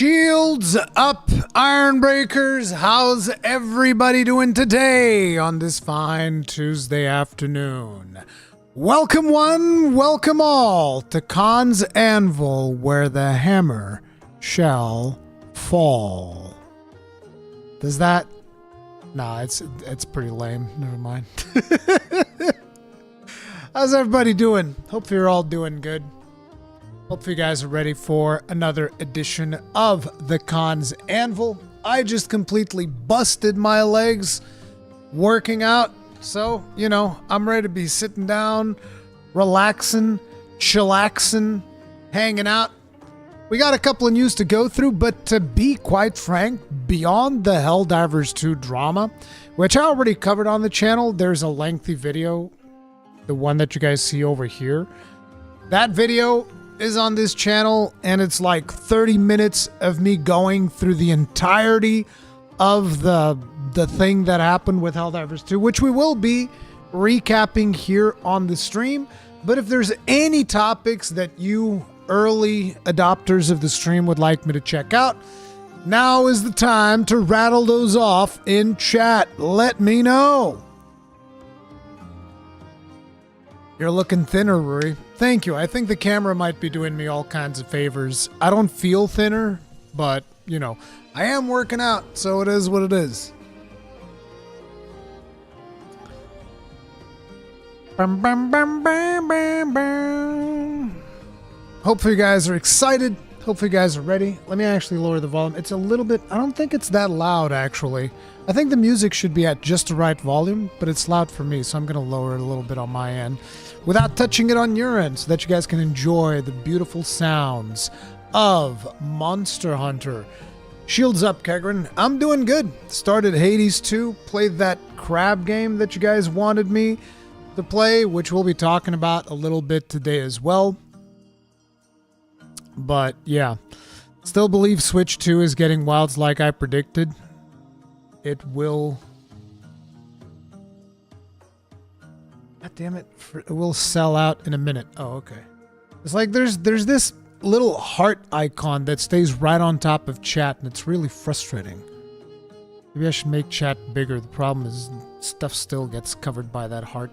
Shields up, Ironbreakers. How's everybody doing today on this fine Tuesday afternoon? Welcome one, welcome all to Khan's Anvil, where the hammer shall fall. Does that? Nah, it's pretty lame. Never mind. How's everybody doing? Hope you're all doing good. Hope you guys are ready for another edition of the Khan's Anvil. I just completely busted my legs working out. So, you know, I'm ready to be sitting down, relaxing, chillaxing, hanging out. We got a couple of news to go through, but to be quite frank, beyond the Helldivers 2 drama, which I already covered on the channel, there's a lengthy video, the one that you guys see over here. That video is on this channel, and it's like 30 minutes of me going through the entirety of the thing that happened with Helldivers 2, which we will be recapping here on the stream. But if there's any topics that you early adopters of the stream would like me to check out, now is the time to rattle those off in chat. Let me know. You're looking thinner, Ruri. Thank you. I think the camera might be doing me all kinds of favors. I don't feel thinner, but, you know, I am working out, so it is what it is. Bum, bum, bum, bum, bum, bum. Hopefully you guys are excited. Hopefully you guys are ready. Let me actually lower the volume. It's a little bit, I don't think it's that loud, actually. I think the music should be at just the right volume, but it's loud for me, so I'm going to lower it a little bit on my end without touching it on your end, so that you guys can enjoy the beautiful sounds of Monster Hunter. Shields up, Kegrin. I'm doing good. Started Hades 2, played that crab game that you guys wanted me to play, which we'll be talking about a little bit today as well. But yeah, still believe Switch 2 is getting wilds like I predicted. It will... God damn it. It will sell out in a minute. Oh, okay. It's like there's this little heart icon that stays right on top of chat, and it's really frustrating. Maybe I should make chat bigger. The problem is stuff still gets covered by that heart.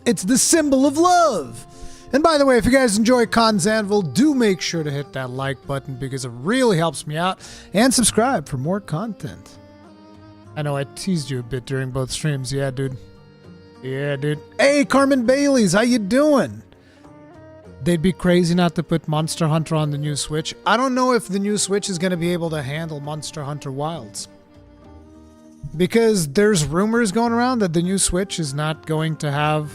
It's the symbol of love! And by the way, if you guys enjoy Khan's Anvil, do make sure to hit that like button because it really helps me out. And subscribe for more content. I know I teased you a bit during both streams. Yeah, dude. Yeah, dude. Hey, Carmen Bailey's, how you doing? They'd be crazy not to put Monster Hunter on the new Switch. I don't know if the new Switch is going to be able to handle Monster Hunter Wilds. Because there's rumors going around that the new Switch is not going to have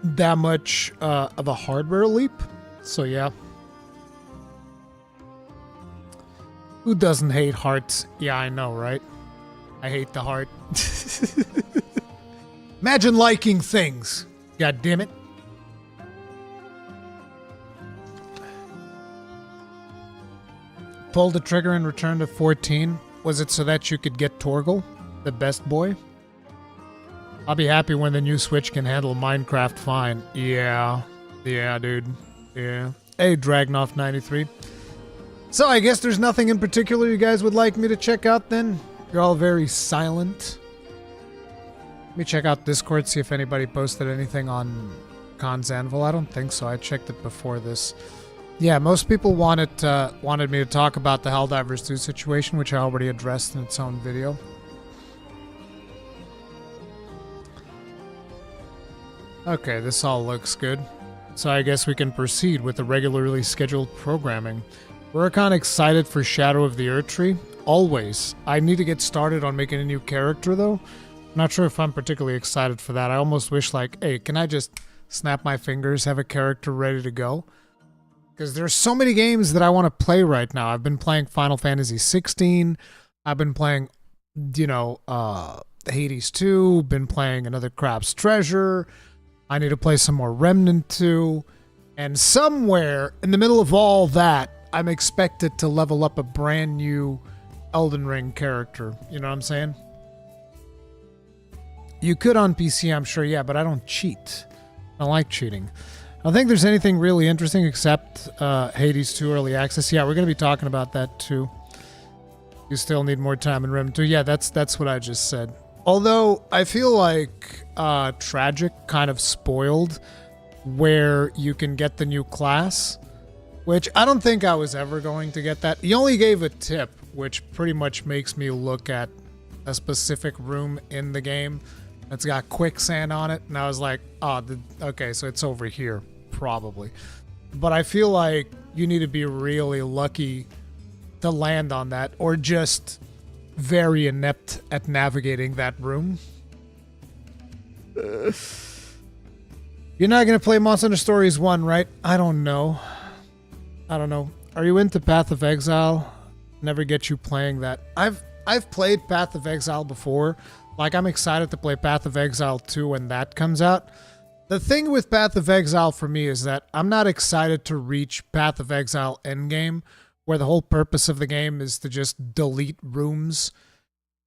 that much of a hardware leap. So yeah. Who doesn't hate hearts? Yeah, I know, right? I hate the heart. Imagine liking things. God damn it. Pull the trigger and return to 14. Was it so that you could get Torgal, the best boy? I'll be happy when the new Switch can handle Minecraft fine. Yeah. Yeah, dude. Yeah. Hey, Dragnoff93. So I guess there's nothing in particular you guys would like me to check out then? You're all very silent. Let me check out Discord, see if anybody posted anything on Khan's Anvil. I don't think so. I checked it before this. Yeah, most people wanted me to talk about the Helldivers 2 situation, which I already addressed in its own video. Okay, this all looks good. So I guess we can proceed with the regularly scheduled programming. Rurikhan excited for Shadow of the Erdtree? Always. I need to get started on making a new character though. I'm not sure if I'm particularly excited for that. I almost wish like, hey, can I just snap my fingers, have a character ready to go? Because there's so many games that I want to play right now. I've been playing Final Fantasy 16. I've been playing, you know, Hades 2. Been playing another Crab's Treasure. I need to play some more Remnant 2. And somewhere in the middle of all that, I'm expected to level up a brand new Elden Ring character. You know what I'm saying? You could on PC, I'm sure, yeah, but I don't cheat. I don't like cheating. I don't think there's anything really interesting except Hades 2 Early Access. Yeah, we're going to be talking about that too. You still need more time in Rem 2. Yeah, that's what I just said. Although, I feel like Tragic kind of spoiled where you can get the new class, which I don't think I was ever going to get that. He only gave a tip, which pretty much makes me look at a specific room in the game that's got quicksand on it, and I was like, oh, okay, so it's over here, probably. But I feel like you need to be really lucky to land on that, or just very inept at navigating that room. You're not going to play Monster Hunter Stories 1, right? I don't know. Are you into Path of Exile? Never get you playing that. I've played Path of Exile before. Like, I'm excited to play Path of Exile 2 when that comes out. The thing with Path of Exile for me is that I'm not excited to reach Path of Exile endgame, where the whole purpose of the game is to just delete rooms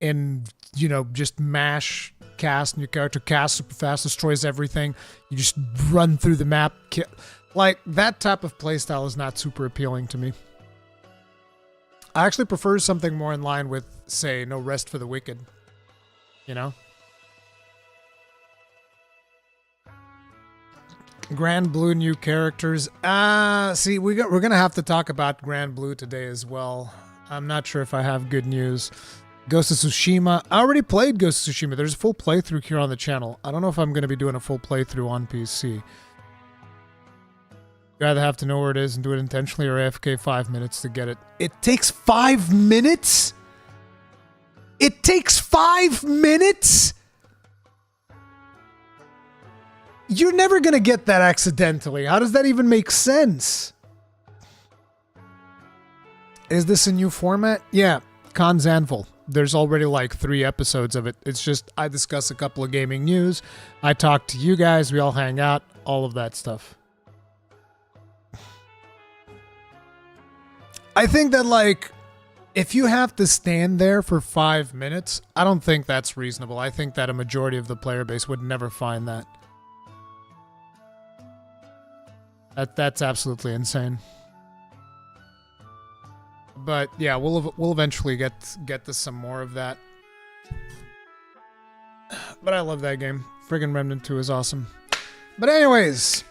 and, you know, just mash cast, and your character casts super fast, destroys everything. You just run through the map. Like, that type of playstyle is not super appealing to me. I actually prefer something more in line with, say, No Rest for the Wicked. You know? Granblue new characters. See, we're going to have to talk about Granblue today as well. I'm not sure if I have good news. Ghost of Tsushima. I already played Ghost of Tsushima. There's a full playthrough here on the channel. I don't know if I'm going to be doing a full playthrough on PC. You either have to know where it is and do it intentionally, or AFK 5 minutes to get it. It takes 5 minutes? It takes 5 minutes? You're never going to get that accidentally. How does that even make sense? Is this a new format? Yeah, Cons Anvil. There's already like 3 episodes of it. It's just I discuss a couple of gaming news. I talk to you guys. We all hang out. All of that stuff. I think that, like, if you have to stand there for 5 minutes, I don't think that's reasonable. I think that a majority of the player base would never find that. That's absolutely insane. But yeah, we'll eventually get to some more of that. But I love that game. Friggin' Remnant 2 is awesome. But anyways,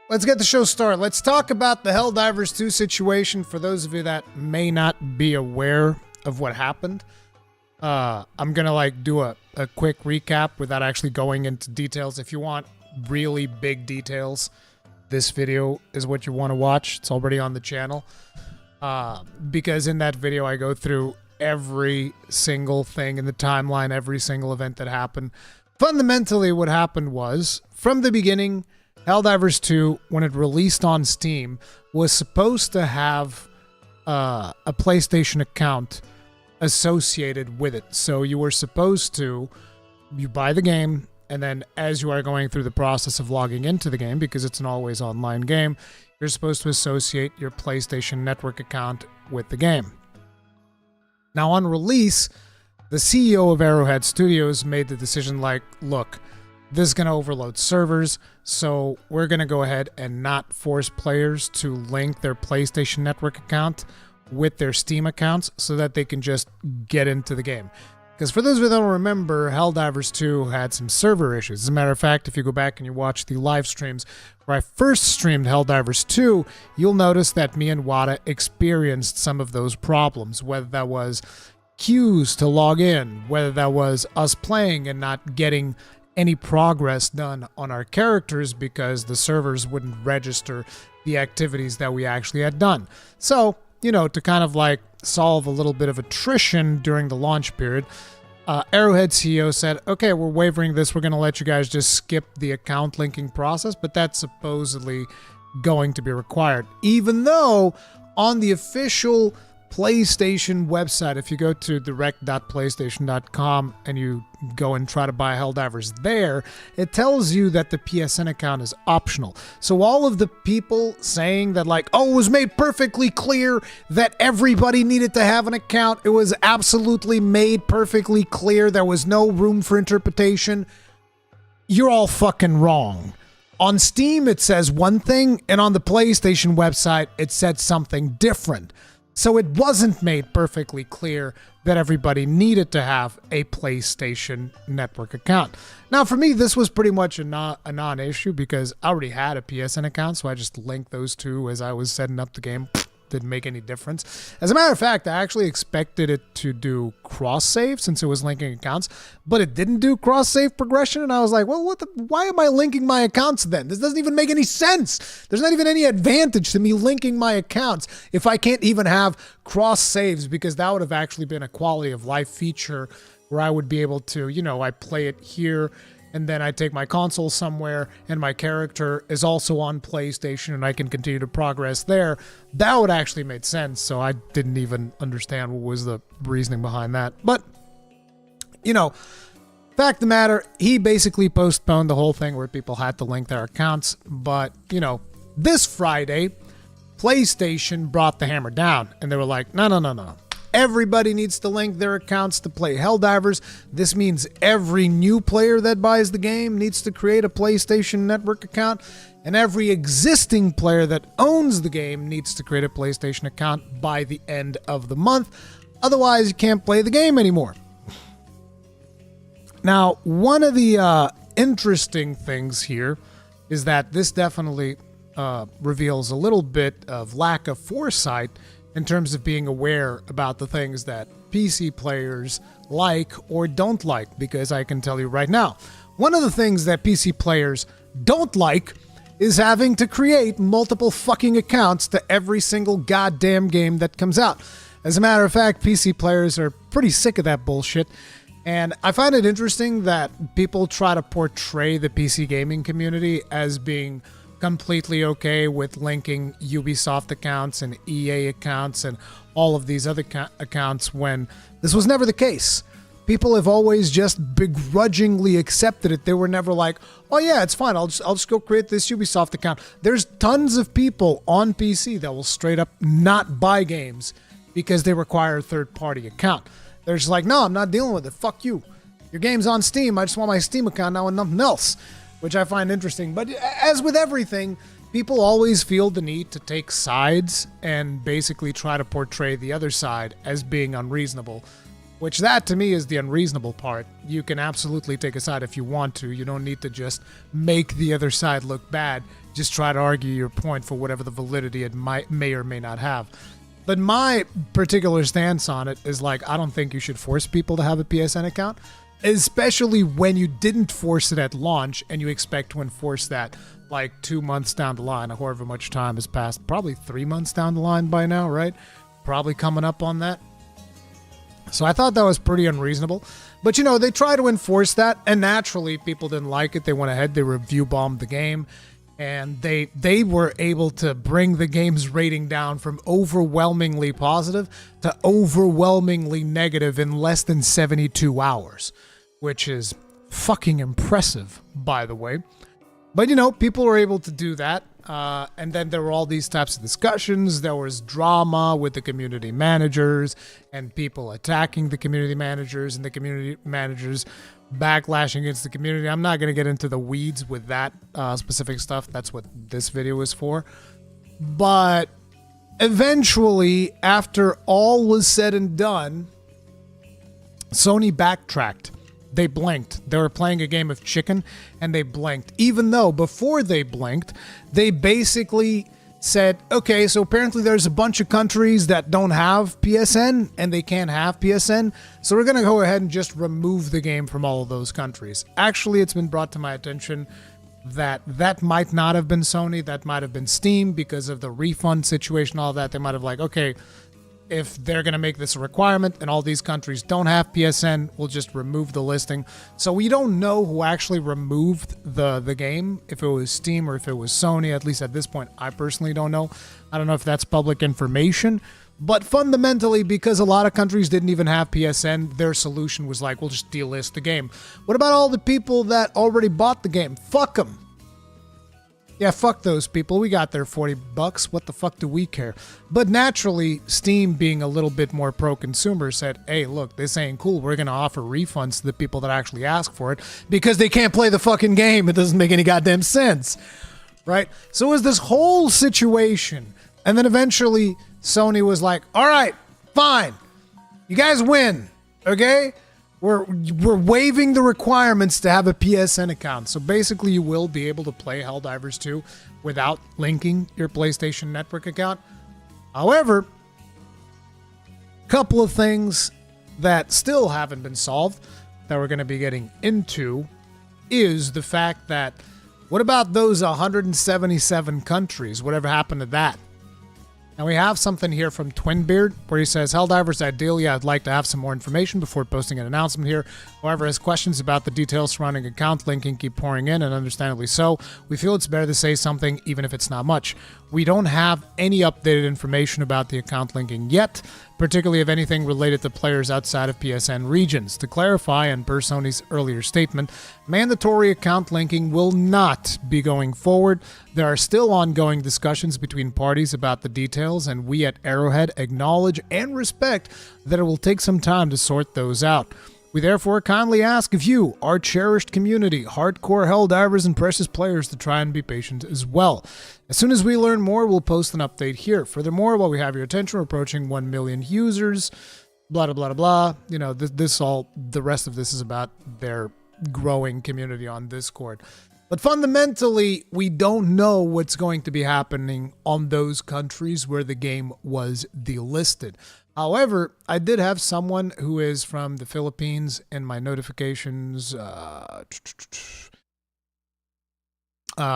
let's get the show started. Let's talk about the Helldivers 2 situation for those of you that may not be aware of what happened. I'm gonna like do a quick recap without actually going into details. If you want really big details, this video is what you want to watch. It's already on the channel. Because in that video I go through every single thing in the timeline, every single event that happened. Fundamentally what happened was, from the beginning, Helldivers 2, when it released on Steam, was supposed to have a PlayStation account associated with it. So you were supposed to, you buy the game, and then as you are going through the process of logging into the game, because it's an always online game, you're supposed to associate your PlayStation Network account with the game. Now on release, the CEO of Arrowhead Studios made the decision like, look, this is going to overload servers, so we're going to go ahead and not force players to link their PlayStation Network account with their Steam accounts so that they can just get into the game. Because for those of you that don't remember, Helldivers 2 had some server issues. As a matter of fact, if you go back and you watch the live streams where I first streamed Helldivers 2, you'll notice that me and Wada experienced some of those problems, whether that was queues to log in, whether that was us playing and not getting any progress done on our characters because the servers wouldn't register the activities that we actually had done. So, you know, to kind of like solve a little bit of attrition during the launch period, Arrowhead CEO said, okay, we're waiving this. We're going to let you guys just skip the account linking process, but that's supposedly going to be required. Even though on the official PlayStation website, if you go to direct.playstation.com and you go and try to buy Helldivers there, it tells you that the PSN account is optional. So all of the people saying that like, oh, it was made perfectly clear that everybody needed to have an account, it was absolutely made perfectly clear, there was no room for interpretation, you're all fucking wrong. On Steam, it says one thing, and on the PlayStation website, it said something different. So it wasn't made perfectly clear that everybody needed to have a PlayStation Network account. Now, for me, this was pretty much a non-issue because I already had a PSN account, so I just linked those two as I was setting up the game. Didn't make any difference. As a matter of fact, I actually expected it to do cross-save since it was linking accounts, but it didn't do cross-save progression, and I was like, well, why am I linking my accounts then? This doesn't even make any sense. There's not even any advantage to me linking my accounts if I can't even have cross-saves, because that would have actually been a quality of life feature where I would be able to, I play it here, and then I take my console somewhere, and my character is also on PlayStation, and I can continue to progress there. That would actually make sense, so I didn't even understand what was the reasoning behind that. But, fact of the matter, he basically postponed the whole thing where people had to link their accounts. But, this Friday, PlayStation brought the hammer down, and they were like, no. Everybody needs to link their accounts to play Helldivers. This means every new player that buys the game needs to create a PlayStation Network account, and every existing player that owns the game needs to create a PlayStation account by the end of the month. Otherwise, you can't play the game anymore. Now, one of the interesting things here is that this definitely reveals a little bit of lack of foresight in terms of being aware about the things that PC players like or don't like, because I can tell you right now, one of the things that PC players don't like is having to create multiple fucking accounts to every single goddamn game that comes out. As a matter of fact, PC players are pretty sick of that bullshit, and I find it interesting that people try to portray the PC gaming community as being completely okay with linking Ubisoft accounts and EA accounts and all of these other accounts when this was never the case. People have always just begrudgingly accepted it. They were never like, oh yeah, it's fine, I'll just go create this Ubisoft account. There's tons of people on PC that will straight up not buy games because they require a third-party account. They're just like, no, I'm not dealing with it, fuck you. Your game's on Steam, I just want my Steam account now and nothing else. Which I find interesting. But as with everything, people always feel the need to take sides and basically try to portray the other side as being unreasonable. Which that, to me, is the unreasonable part. You can absolutely take a side if you want to. You don't need to just make the other side look bad. Just try to argue your point for whatever the validity it may or may not have. But my particular stance on it is like, I don't think you should force people to have a PSN account. Especially when you didn't force it at launch and you expect to enforce that like 2 months down the line, or however much time has passed. Probably 3 months down the line by now, right? Probably coming up on that. So I thought that was pretty unreasonable. But they try to enforce that, and naturally people didn't like it. They went ahead, they review bombed the game, and they were able to bring the game's rating down from overwhelmingly positive to overwhelmingly negative in less than 72 hours. Which is fucking impressive, by the way. But, people were able to do that. And then there were all these types of discussions. There was drama with the community managers and people attacking the community managers and the community managers backlashing against the community. I'm not going to get into the weeds with that specific stuff. That's what this video is for. But eventually, after all was said and done, Sony backtracked. They blinked. They were playing a game of chicken, and they blinked. Even though, before they blinked, they basically said, okay, so apparently there's a bunch of countries that don't have PSN, and they can't have PSN, so we're going to go ahead and just remove the game from all of those countries. Actually, it's been brought to my attention that might not have been Sony, that might have been Steam, because of the refund situation, all that. They might have like, okay, if they're going to make this a requirement and all these countries don't have PSN, we'll just remove the listing. So we don't know who actually removed the game, if it was Steam or if it was Sony. At least at this point, I personally don't know. I don't know if that's public information. But fundamentally, because a lot of countries didn't even have PSN, their solution was like, we'll just delist the game. What about all the people that already bought the game? Fuck them. Yeah, fuck those people. We got their $40. What the fuck do we care? But naturally, Steam, being a little bit more pro-consumer, said, hey, look, this ain't cool. We're going to offer refunds to the people that actually ask for it because they can't play the fucking game. It doesn't make any goddamn sense. Right? So it was this whole situation. And then eventually, Sony was like, all right, fine. You guys win. Okay? We're waiving the requirements to have a PSN account. So basically, you will be able to play Helldivers 2 without linking your PlayStation Network account. However, a couple of things that still haven't been solved that we're going to be getting into is the fact that what about those 177 countries? Whatever happened to that? Now we have something here from Twinbeard where he says, Helldivers, ideally I'd like to have some more information before posting an announcement here. However, as questions about the details surrounding account linking keep pouring in, and understandably so, we feel it's better to say something even if it's not much. We don't have any updated information about the account linking yet, particularly of anything related to players outside of PSN regions. To clarify, and per Sony's earlier statement, mandatory account linking will not be going forward. There are still ongoing discussions between parties about the details, and we at Arrowhead acknowledge and respect that it will take some time to sort those out. We therefore kindly ask of you, our cherished community, hardcore Helldivers and precious players, to try and be patient as well. As soon as we learn more, we'll post an update here. Furthermore, while we have your attention, we're approaching 1 million users, blah, blah, blah, blah. You know, the rest of this is about their growing community on Discord. But fundamentally, we don't know what's going to be happening on those countries where the game was delisted. However, I did have someone who is from the Philippines in my notifications.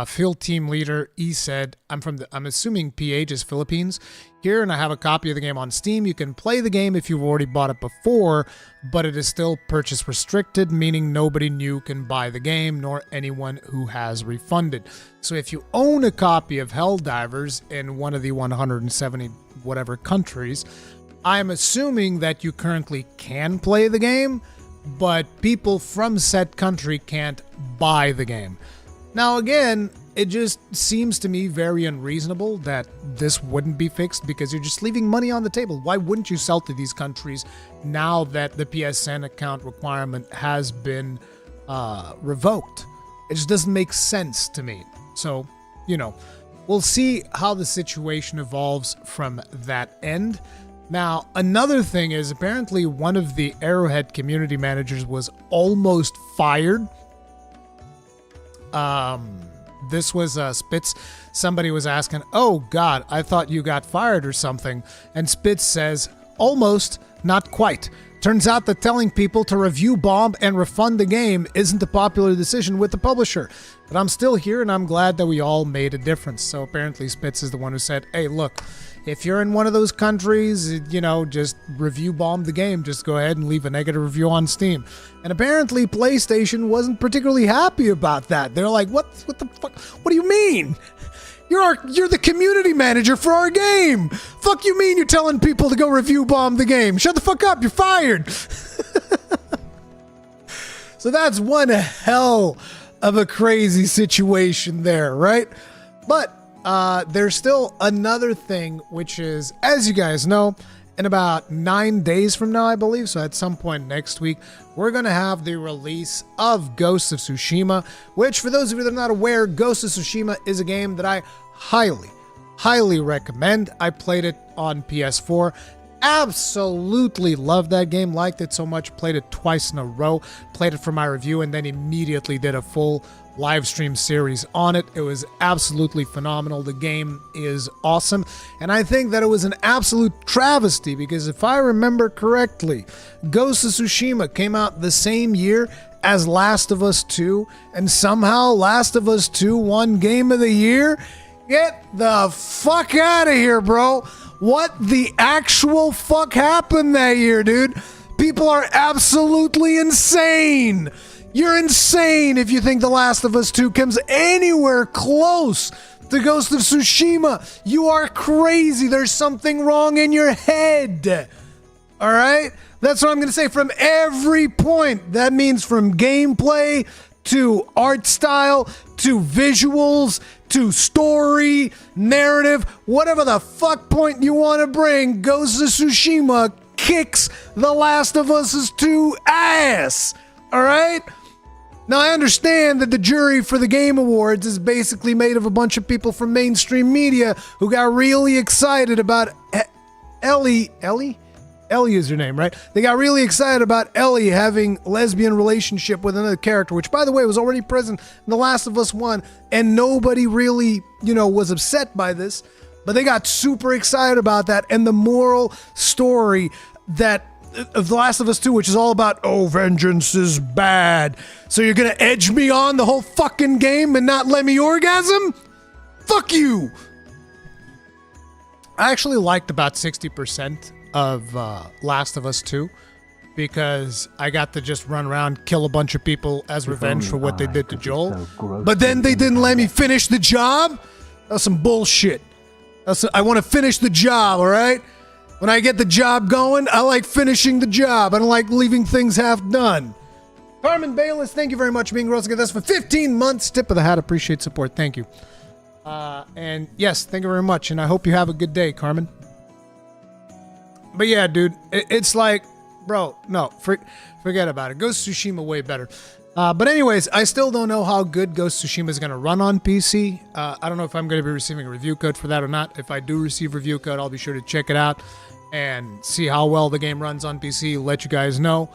Field team leader, he said, I'm assuming PH is Philippines here, and I have a copy of the game on Steam. You can play the game if you've already bought it before, but it is still purchase restricted, meaning nobody new can buy the game, nor anyone who has refunded. So if you own a copy of Helldivers in one of the 170 whatever countries, I'm assuming that you currently can play the game, but people from said country can't buy the game. Now again, it just seems to me very unreasonable that this wouldn't be fixed because you're just leaving money on the table. Why wouldn't you sell to these countries now that the PSN account requirement has been revoked? It just doesn't make sense to me. So, you know, we'll see how the situation evolves from that end. Now, another thing is apparently one of the Arrowhead community managers was almost fired. This was Spitz. Somebody was asking, oh God, I thought you got fired or something. And Spitz says, almost, not quite. Turns out that telling people to review bomb and refund the game isn't a popular decision with the publisher. But I'm still here and I'm glad that we all made a difference. So apparently Spitz is the one who said, hey, look, if you're in one of those countries, you know, just review bomb the game. Just go ahead and leave a negative review on Steam. And apparently PlayStation wasn't particularly happy about that. They're like, what the fuck? What do you mean? You're the community manager for our game. Fuck you mean you're telling people to go review bomb the game? Shut the fuck up. You're fired. So that's one hell of a crazy situation there, right? But there's still another thing, which is, as you guys know, in about 9 days from now, I believe, so at some point next week, we're going to have the release of Ghost of Tsushima, which, for those of you that are not aware, Ghost of Tsushima is a game that I highly recommend. I played it on PS4. Absolutely loved that game, liked it so much, played it twice in a row, played it for my review, and then immediately did a full live stream series on it. It was absolutely phenomenal. The game is awesome, and I think that it was an absolute travesty because if I remember correctly, Ghost of Tsushima came out the same year as Last of Us 2, and somehow Last of Us 2 won Game of the Year. Get the fuck out of here, bro. What the actual fuck happened that year, dude? People are absolutely insane. You're insane if you think The Last of Us 2 comes anywhere close to Ghost of Tsushima. You are crazy. There's something wrong in your head. All right? That's what I'm going to say from every point. That means from gameplay to art style, to visuals, to story, narrative, whatever the fuck point you want to bring, Ghost of Tsushima kicks The Last of Us 2 ass. All right? Now, I understand that the jury for the Game Awards is basically made of a bunch of people from mainstream media who got really excited about Ellie is her name, right? They got really excited about Ellie having a lesbian relationship with another character, which, by the way, was already present in The Last of Us 1, and nobody really, was upset by this. But they got super excited about that, and the moral story of The Last of Us 2, which is all about, oh, vengeance is bad. So you're gonna edge me on the whole fucking game and not let me orgasm? Fuck you! I actually liked about 60% of Last of Us 2 because I got to just run around, kill a bunch of people as revenge for what they did to Joel. But then they didn't let me finish the job? That was some bullshit. I want to finish the job, all right? When I get the job going, I like finishing the job. I don't like leaving things half done. Carmen Bayless, thank you very much for being Rose with us for 15 months. Tip of the hat, appreciate support. Thank you. And yes, thank you very much. And I hope you have a good day, Carmen. But yeah, dude, it's like, bro, no, forget about it. Ghost of Tsushima way better. But anyways, I still don't know how good Ghost of Tsushima is going to run on PC. I don't know if I'm going to be receiving a review code for that or not. If I do receive a review code, I'll be sure to check it out and see how well the game runs on PC, let you guys know.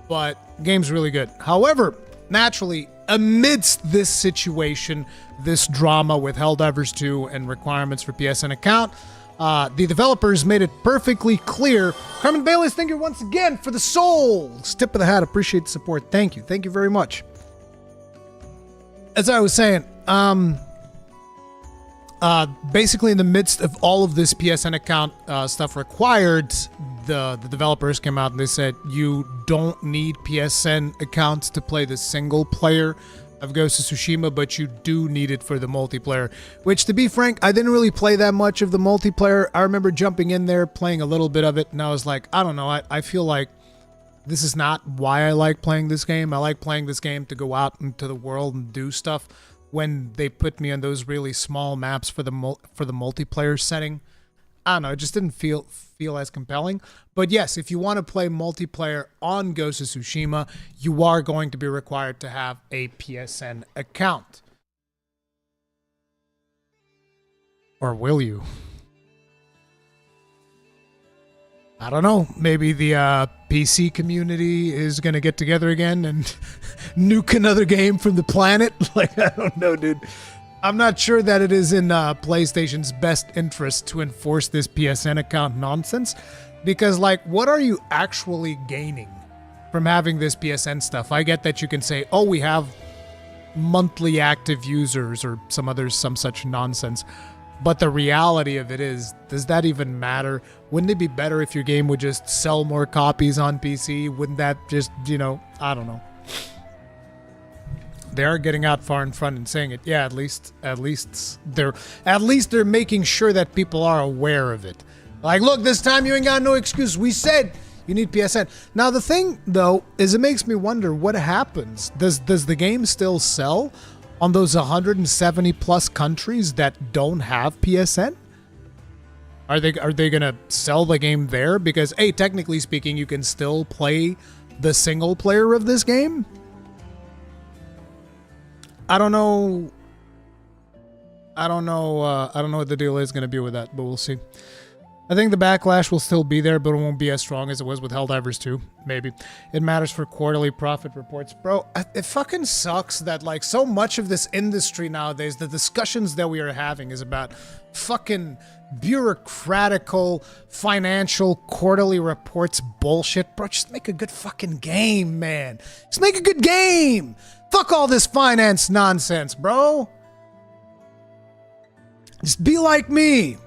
But game's really good. However, naturally, amidst this situation, this drama with Helldivers 2 and requirements for PSN account, the developers made it perfectly clear. Carmen Bayless, thank you once again for the souls. Tip of the hat, appreciate the support. Thank you. Thank you very much. As I was saying, basically in the midst of all of this PSN account stuff required, the developers came out and they said, you don't need PSN accounts to play the single player of Ghost of Tsushima, but you do need it for the multiplayer, which, to be frank, I didn't really play that much of the multiplayer. I remember jumping in there, playing a little bit of it, and I was like, I don't know, I feel like this is not why I like playing this game. I like playing this game to go out into the world and do stuff. When they put me on those really small maps for the multiplayer setting, I don't know, it just didn't feel as compelling. But yes, if you want to play multiplayer on Ghost of Tsushima, you are going to be required to have a PSN account. Or will you? I don't know. Maybe the PC community is going to get together again and nuke another game from the planet. Like, I don't know, dude. I'm not sure that it is in PlayStation's best interest to enforce this PSN account nonsense. Because, like, what are you actually gaining from having this PSN stuff? I get that you can say, oh, we have monthly active users or some such nonsense. But the reality of it is, does that even matter? Wouldn't it be better if your game would just sell more copies on PC? Wouldn't that just, I don't know. They are getting out far in front and saying it. Yeah, at least they're making sure that people are aware of it. Like, look, this time you ain't got no excuse. We said you need PSN. Now, the thing, though, is it makes me wonder what happens. Does the game still sell on those 170 plus countries that don't have PSN? Are they going to sell the game there? Because, hey, technically speaking, you can still play the single player of this game. I don't know what the deal is going to be with that, but we'll see. I think the backlash will still be there, but it won't be as strong as it was with Helldivers 2. Maybe. It matters for quarterly profit reports. Bro, it fucking sucks that, like, so much of this industry nowadays, the discussions that we are having is about fucking bureaucratical, financial, quarterly reports bullshit. Bro, just make a good fucking game, man. Just make a good game. Fuck all this finance nonsense, bro. Just be like me.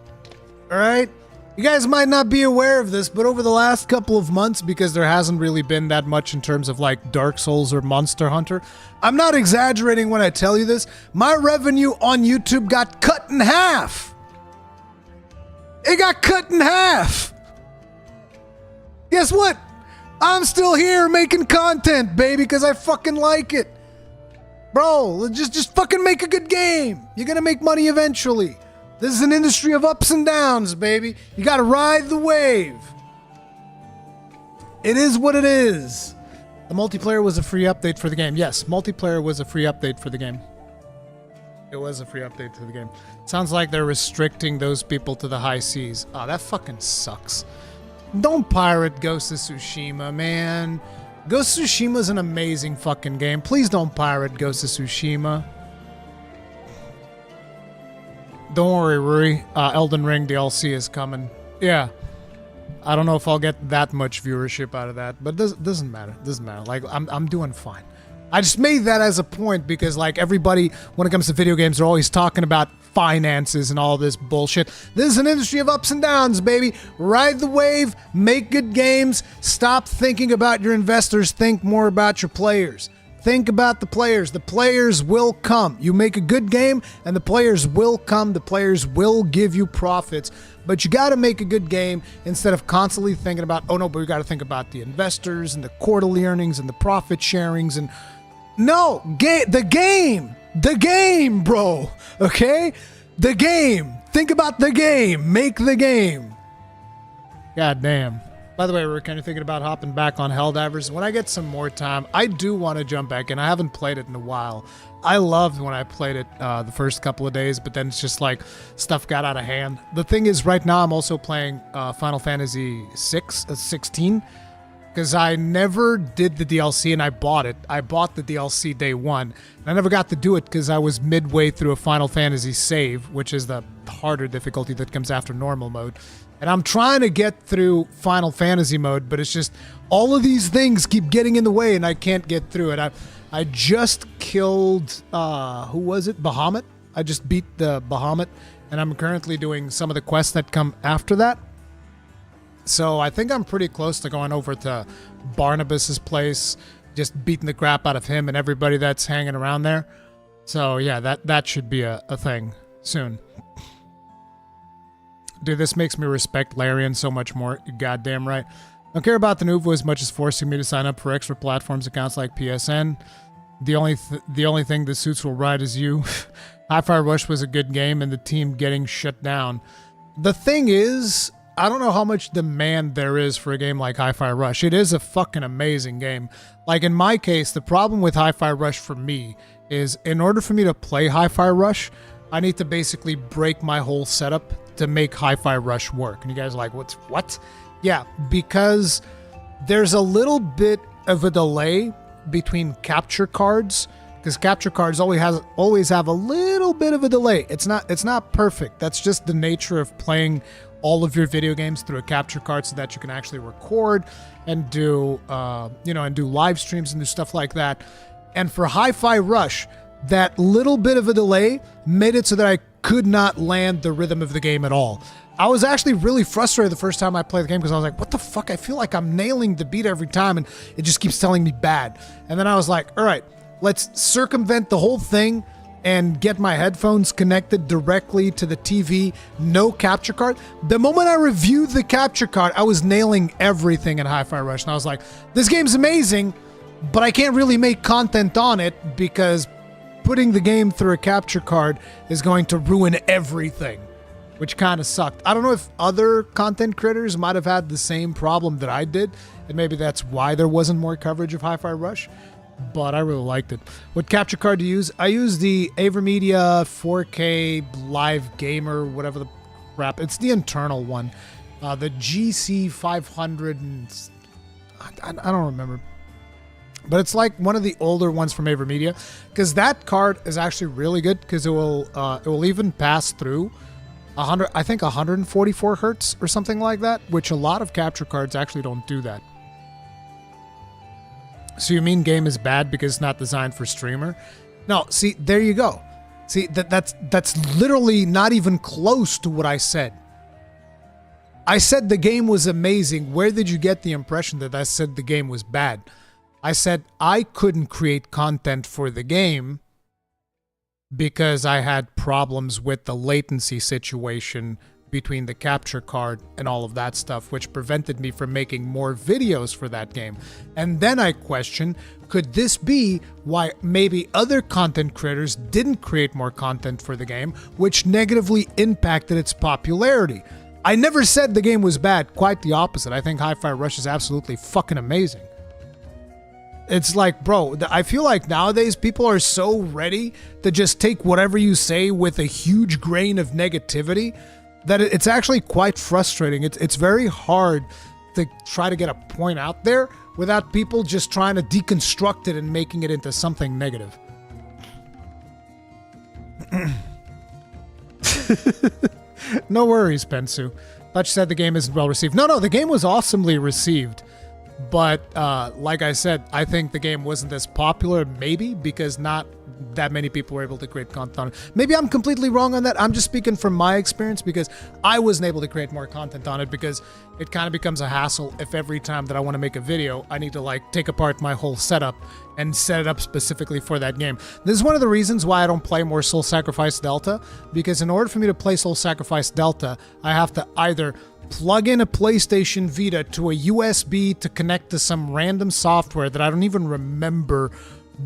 All right? You guys might not be aware of this, but over the last couple of months, because there hasn't really been that much in terms of like Dark Souls or Monster Hunter, I'm not exaggerating when I tell you this, my revenue on YouTube got cut in half. It got cut in half. Guess what? I'm still here making content, baby, because I fucking like it. Bro, just fucking make a good game. You're gonna make money eventually. This is an industry of ups and downs, baby. You gotta ride the wave. It is what it is. The multiplayer was a free update for the game. Yes, multiplayer was a free update for the game. It was a free update to the game. Sounds like they're restricting those people to the high seas. Oh, that fucking sucks. Don't pirate Ghost of Tsushima, man. Ghost of Tsushima is an amazing fucking game. Please don't pirate Ghost of Tsushima. Don't worry, Ruri. Elden Ring DLC is coming. Yeah. I don't know if I'll get that much viewership out of that, but it doesn't matter. It doesn't matter. Like, I'm doing fine. I just made that as a point because, like, everybody, when it comes to video games, they're always talking about finances and all this bullshit. This is an industry of ups and downs, baby. Ride the wave, make good games, stop thinking about your investors, think more about your players. Think about the players. The players will come. You make a good game, and the players will come. The players will give you profits. But you got to make a good game instead of constantly thinking about, oh no, but we got to think about the investors and the quarterly earnings and the profit sharings and... No, the game, bro, okay? The game. Think about the game. Make the game. God damn. By the way, we're kind of thinking about hopping back on Helldivers. When I get some more time, I do want to jump back in. I haven't played it in a while. I loved when I played it the first couple of days, but then it's just like stuff got out of hand. The thing is, right now I'm also playing Final Fantasy 16. Because I never did the DLC and I bought it. I bought the DLC day one. And I never got to do it because I was midway through a Final Fantasy save, which is the harder difficulty that comes after normal mode. And I'm trying to get through Final Fantasy mode, but it's just all of these things keep getting in the way and I can't get through it. I just killed, who was it? Bahamut? I just beat the Bahamut and I'm currently doing some of the quests that come after that. So I think I'm pretty close to going over to Barnabas's place, just beating the crap out of him and everybody that's hanging around there. So yeah, that should be a thing soon. Dude, this makes me respect Larian so much more. You're goddamn right. Don't care about the Nuvo as much as forcing me to sign up for extra platforms accounts like PSN. The only thing the suits will ride is you. Hi-Fi Rush was a good game and the team getting shut down. The thing is, I don't know how much demand there is for a game like Hi-Fi Rush. It is a fucking amazing game. Like in my case, the problem with Hi-Fi Rush for me is in order for me to play Hi-Fi Rush, I need to basically break my whole setup to make Hi-Fi Rush work. And you guys are like, what? Yeah, because there's a little bit of a delay between capture cards, because capture cards always have a little bit of a delay. It's not perfect. That's just the nature of playing all of your video games through a capture card so that you can actually record and do, and do live streams and do stuff like that. And for Hi-Fi Rush, that little bit of a delay made it so that I could not land the rhythm of the game at all. I was actually really frustrated the first time I played the game because I was like, what the fuck? I feel like I'm nailing the beat every time and it just keeps telling me bad. And then I was like, all right, let's circumvent the whole thing and get my headphones connected directly to the TV, no capture card. The moment I reviewed the capture card, I was nailing everything in Hi-Fi Rush. And I was like, this game's amazing, but I can't really make content on it because putting the game through a capture card is going to ruin everything, which kind of sucked. I don't know if other content creators might have had the same problem that I did, and maybe that's why there wasn't more coverage of Hi-Fi Rush. But I really liked it. What capture card do you use? I use the AverMedia 4K Live Gamer, whatever the crap. It's the internal one. The GC500, and I don't remember. But it's like one of the older ones from AverMedia, because that card is actually really good because it will even pass through 144 hertz or something like that, which a lot of capture cards actually don't do that. So you mean game is bad because it's not designed for streamer? No, see, there you go. See, that's literally not even close to what I said. I said the game was amazing. Where did you get the impression that I said the game was bad? I said I couldn't create content for the game because I had problems with the latency situation between the capture card and all of that stuff, which prevented me from making more videos for that game. And then I question, could this be why maybe other content creators didn't create more content for the game, which negatively impacted its popularity? I never said the game was bad, quite the opposite. I think Hi-Fi Rush is absolutely fucking amazing. It's like, bro, I feel like nowadays people are so ready to just take whatever you say with a huge grain of negativity that it's actually quite frustrating. It's very hard to try to get a point out there without people just trying to deconstruct it and making it into something negative. No worries, Pensu. Thought you said the game isn't well received. No, the game was awesomely received. But like I said, I think the game wasn't as popular, maybe because not that many people were able to create content on it. Maybe I'm completely wrong on that. I'm just speaking from my experience because I wasn't able to create more content on it because it kind of becomes a hassle if every time that I want to make a video, I need to like take apart my whole setup and set it up specifically for that game. This is one of the reasons why I don't play more Soul Sacrifice Delta, because in order for me to play Soul Sacrifice Delta, I have to either plug in a PlayStation Vita to a USB to connect to some random software that I don't even remember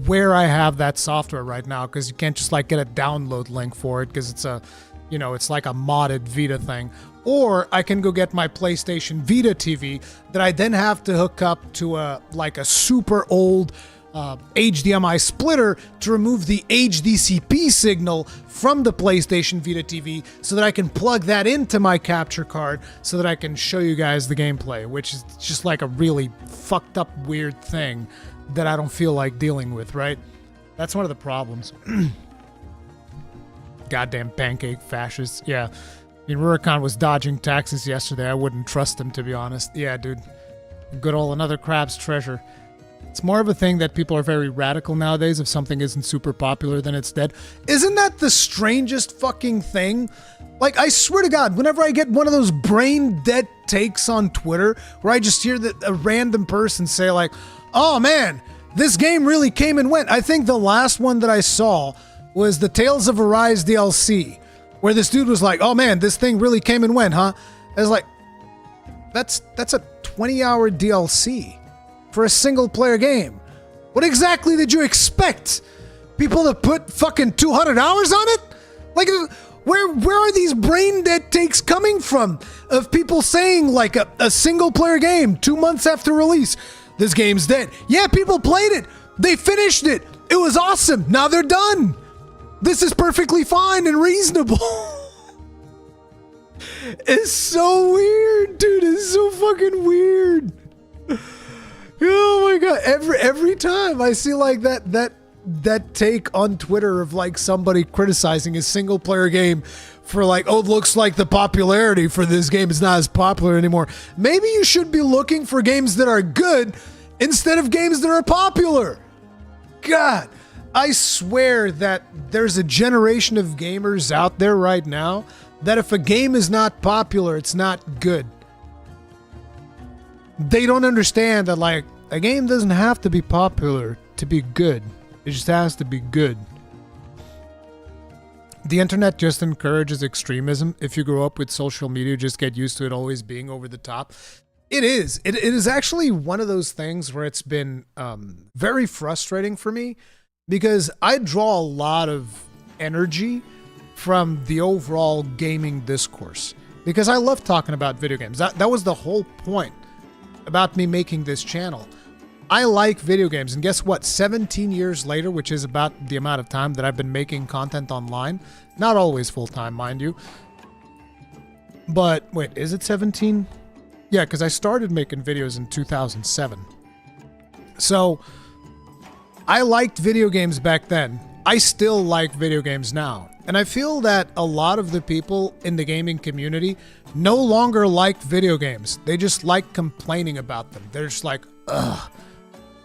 where I have that software right now, because you can't just like get a download link for it because it's a, you know, it's like a modded Vita thing. Or I can go get my PlayStation Vita TV that I then have to hook up to a like a super old HDMI splitter to remove the HDCP signal from the PlayStation Vita TV so that I can plug that into my capture card so that I can show you guys the gameplay, which is just like a really fucked up weird thing that I don't feel like dealing with, right? That's one of the problems. Goddamn pancake fascists. Yeah. I mean, Rurikhan was dodging taxes yesterday. I wouldn't trust him, to be honest. Yeah, dude. Good old another crab's treasure. It's more of a thing that people are very radical nowadays. If something isn't super popular, then it's dead. Isn't that the strangest fucking thing? Like, I swear to God, whenever I get one of those brain-dead takes on Twitter, where I just hear that a random person say, like, oh man, this game really came and went. I think the last one that I saw was the Tales of Arise DLC, where this dude was like, oh man, this thing really came and went, huh? I was like, that's a 20-hour DLC for a single-player game. What exactly did you expect? People to put fucking 200 hours on it? Like, where are these brain-dead takes coming from? Of people saying, like, a single-player game 2 months after release, this game's dead. Yeah, people played it. They finished it. It was awesome. Now they're done. This is perfectly fine and reasonable. It's so weird, dude. It's so fucking weird. Oh my God. Every time I see like that take on Twitter of like somebody criticizing a single player game for like, oh, it looks like the popularity for this game is not as popular anymore. Maybe you should be looking for games that are good instead of games that are popular. God, I swear that there's a generation of gamers out there right now that if a game is not popular, it's not good. They don't understand that, like, a game doesn't have to be popular to be good. It just has to be good. The internet just encourages extremism. If you grow up with social media, just get used to it always being over the top. It is. It is actually one of those things where it's been very frustrating for me because I draw a lot of energy from the overall gaming discourse because I love talking about video games. That was the whole point about me making this channel. I like video games, and guess what? 17 years later, which is about the amount of time that I've been making content online, not always full-time, mind you, but wait, is it 17? Yeah, because I started making videos in 2007. So, I liked video games back then. I still like video games now. And I feel that a lot of the people in the gaming community no longer like video games. They just like complaining about them. They're just like, ugh,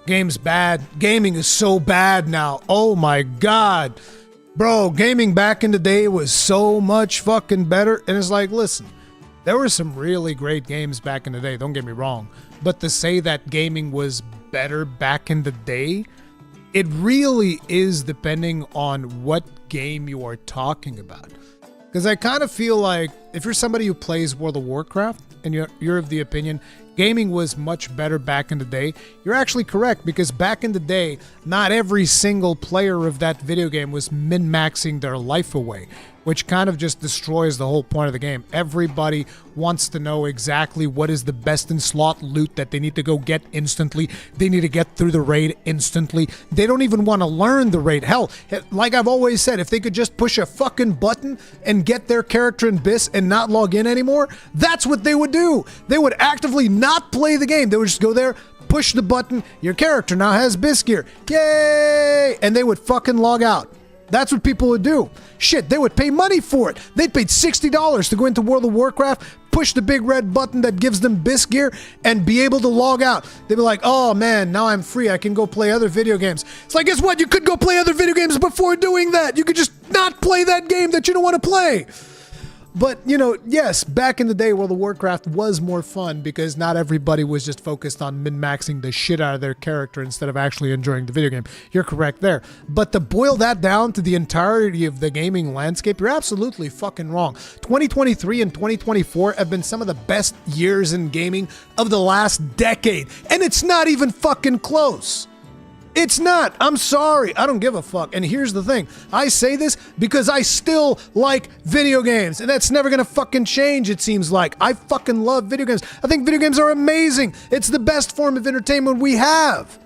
game's bad. Gaming is so bad now. Oh my God. Bro, gaming back in the day was so much fucking better. And it's like, listen, there were some really great games back in the day, don't get me wrong. But to say that gaming was better back in the day, it really is depending on what game you are talking about. Because I kind of feel like if you're somebody who plays World of Warcraft and you're of the opinion gaming was much better back in the day, you're actually correct, because back in the day, not every single player of that video game was min-maxing their life away, which kind of just destroys the whole point of the game. Everybody wants to know exactly what is the best in slot loot that they need to go get instantly. They need to get through the raid instantly. They don't even want to learn the raid. Hell, like I've always said, if they could just push a fucking button and get their character in BIS and not log in anymore, that's what they would do. They would actively not play the game. They would just go there, push the button, your character now has BIS gear. Yay! And they would fucking log out. That's what people would do. Shit, they would pay money for it. They'd pay $60 to go into World of Warcraft, push the big red button that gives them BIS gear, and be able to log out. They'd be like, oh man, now I'm free. I can go play other video games. It's like, guess what? You could go play other video games before doing that. You could just not play that game that you don't want to play. But, you know, yes, back in the day, World of Warcraft was more fun because not everybody was just focused on min-maxing the shit out of their character instead of actually enjoying the video game. You're correct there. But to boil that down to the entirety of the gaming landscape, you're absolutely fucking wrong. 2023 and 2024 have been some of the best years in gaming of the last decade. And it's not even fucking close. It's not. I'm sorry. I don't give a fuck. And here's the thing. I say this because I still like video games. And that's never gonna fucking change, it seems like. I fucking love video games. I think video games are amazing. It's the best form of entertainment we have.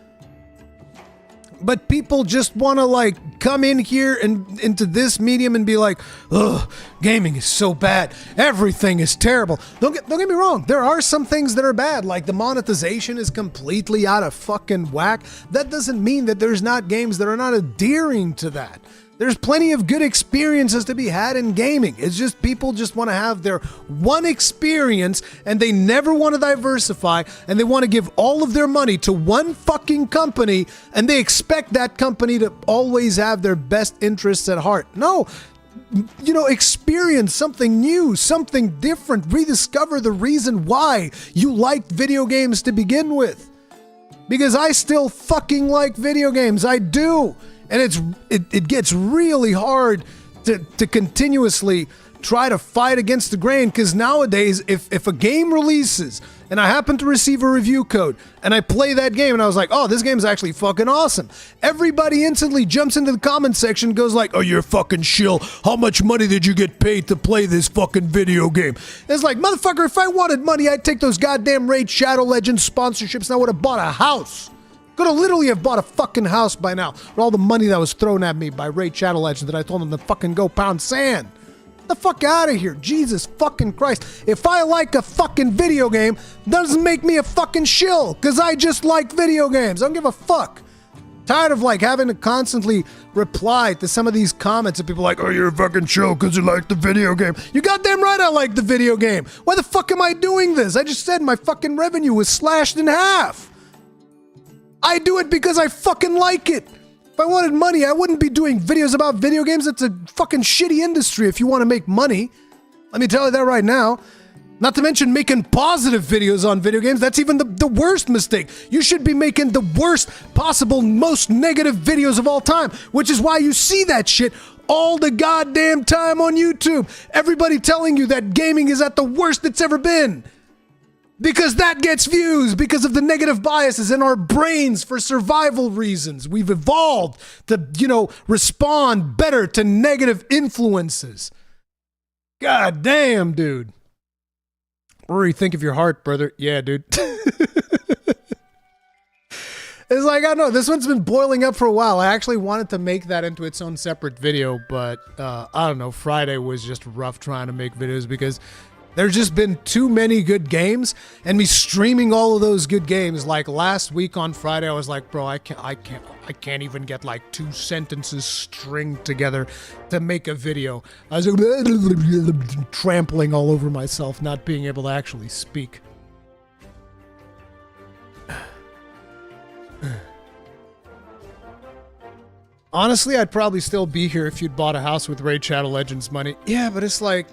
But people just want to like come in here and into this medium and be like, ugh, gaming is so bad. Everything is terrible. Don't get me wrong. There are some things that are bad, like the monetization is completely out of fucking whack. That doesn't mean that there's not games that are not adhering to that. There's plenty of good experiences to be had in gaming. It's just people just want to have their one experience and they never want to diversify and they want to give all of their money to one fucking company and they expect that company to always have their best interests at heart. No, you know, experience something new, something different, rediscover the reason why you liked video games to begin with. Because I still fucking like video games, I do. And it gets really hard to continuously try to fight against the grain, because nowadays, if a game releases and I happen to receive a review code and I play that game and I was like, oh, this game's actually fucking awesome, everybody instantly jumps into the comment section and goes like, oh, you're a fucking shill. How much money did you get paid to play this fucking video game? And it's like, motherfucker, if I wanted money, I'd take those goddamn Raid Shadow Legends sponsorships and I would have bought a house. Could have literally have bought a fucking house by now with all the money that was thrown at me by Raid Shadow Legends that I told them to fucking go pound sand. Get the fuck out of here. Jesus fucking Christ. If I like a fucking video game, doesn't make me a fucking shill, because I just like video games. I don't give a fuck. Tired of like having to constantly reply to some of these comments of people like, oh, you're a fucking shill because you like the video game. You goddamn right I like the video game. Why the fuck am I doing this? I just said my fucking revenue was slashed in half. I do it because I fucking like it. If I wanted money, I wouldn't be doing videos about video games. It's a fucking shitty industry if you want to make money. Let me tell you that right now. Not to mention making positive videos on video games. That's even the worst mistake. You should be making the worst possible, most negative videos of all time, which is why you see that shit all the goddamn time on YouTube. Everybody telling you that gaming is at the worst it's ever been. Because that gets views, because of the negative biases in our brains for survival reasons. We've evolved to, you know, respond better to negative influences. God damn, dude. Rory, think of your heart, brother. Yeah, dude. It's like, I don't know, this one's been boiling up for a while. I actually wanted to make that into its own separate video, but I don't know, Friday was just rough trying to make videos because there's just been too many good games, and me streaming all of those good games. Like last week on Friday, I was like, bro, I can't even get like 2 sentences stringed together to make a video. I was like, trampling all over myself, not being able to actually speak. Honestly, I'd probably still be here if you'd bought a house with Raid Shadow Legends money. Yeah, but it's like,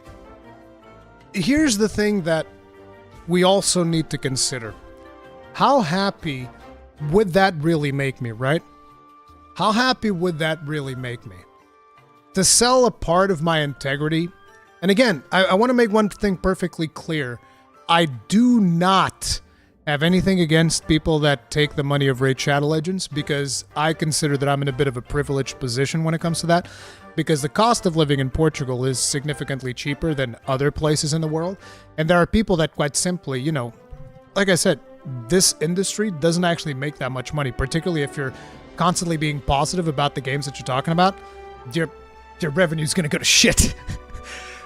here's the thing that we also need to consider. How happy would that really make me, right? How happy would that really make me? To sell a part of my integrity And again, I want to make one thing perfectly clear. I do not have anything against people that take the money of Raid Shadow Legends, because I consider that I'm in a bit of a privileged position when it comes to that, because the cost of living in Portugal is significantly cheaper than other places in the world. And there are people that quite simply, you know, like I said, this industry doesn't actually make that much money, particularly if you're constantly being positive about the games that you're talking about. Your revenue is going to go to shit.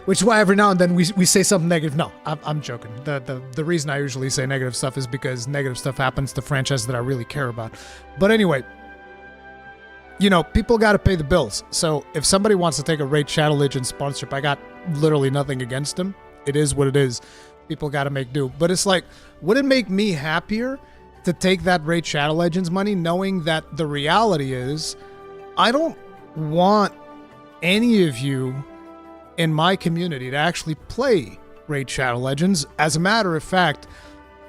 Which is why every now and then we say something negative. No, I'm joking. The reason I usually say negative stuff is because negative stuff happens to franchises that I really care about. But anyway, you know, people got to pay the bills. So if somebody wants to take a Raid Shadow Legends sponsorship, I got literally nothing against them. It is what it is. People got to make do. But it's like, would it make me happier to take that Raid Shadow Legends money, knowing that the reality is I don't want any of you in my community to actually play Raid Shadow Legends. As a matter of fact,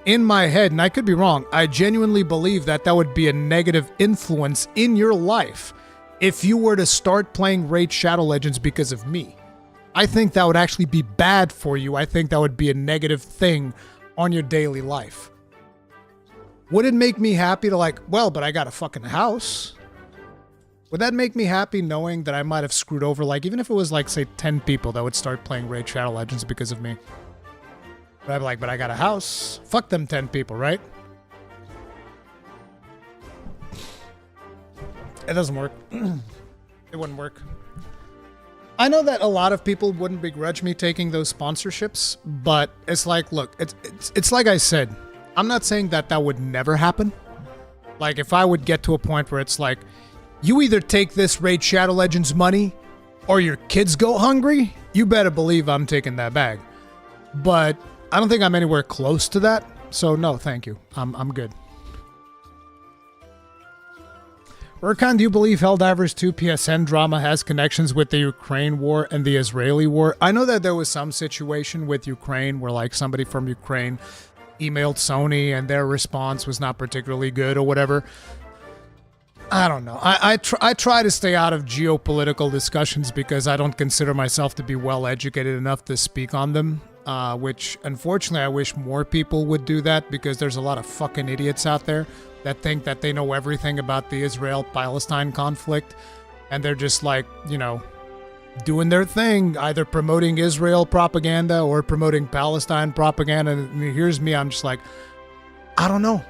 in my head, and I could be wrong, I genuinely believe that that would be a negative influence in your life if you were to start playing Raid Shadow Legends because of me. I think that would actually be bad for you. I think that would be a negative thing on your daily life. Would it make me happy to like, well, but I got a fucking house? Would that make me happy knowing that I might have screwed over, like, even if it was, like, say, 10 people that would start playing Raid Shadow Legends because of me? But I'd be like, but I got a house. Fuck them 10 people, right? It doesn't work. It wouldn't work. I know that a lot of people wouldn't begrudge me taking those sponsorships, but it's like, look, it's like I said, I'm not saying that that would never happen. Like, if I would get to a point where it's like, you either take this Raid Shadow Legends money or your kids go hungry, you better believe I'm taking that bag. But I don't think I'm anywhere close to that, so no, thank you. I'm good. Rurikhan, do you believe Helldivers 2 PSN drama has connections with the Ukraine war and the Israeli war? I know that there was some situation with Ukraine where like somebody from Ukraine emailed Sony and their response was not particularly good or whatever. I don't know. I try to stay out of geopolitical discussions because I don't consider myself to be well educated enough to speak on them, which unfortunately I wish more people would do that, because there's a lot of fucking idiots out there that think that they know everything about the Israel-Palestine conflict, and they're just like, you know, doing their thing, either promoting Israel propaganda or promoting Palestine propaganda. And here's me, I'm just like, I don't know.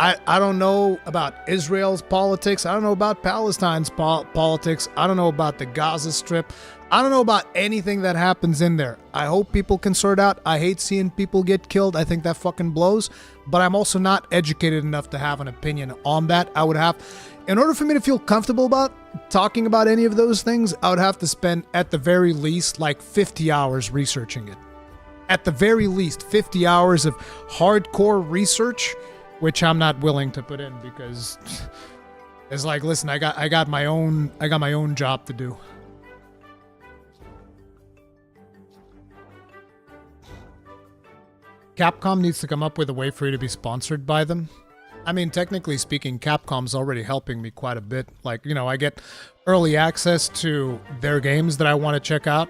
I don't know about Israel's politics. I don't know about Palestine's politics. I don't know about the Gaza Strip. I don't know about anything that happens in there. I hope people can sort out. I hate seeing people get killed. I think that fucking blows. But I'm also not educated enough to have an opinion on that. I would have, in order for me to feel comfortable about talking about any of those things, I would have to spend at the very least like 50 hours researching it. At the very least 50 hours of hardcore research, which I'm not willing to put in because it's like, listen, I got my own job to do. Capcom needs to come up with a way for you to be sponsored by them. I mean, technically speaking, Capcom's already helping me quite a bit. Like, you know, I get early access to their games that I want to check out,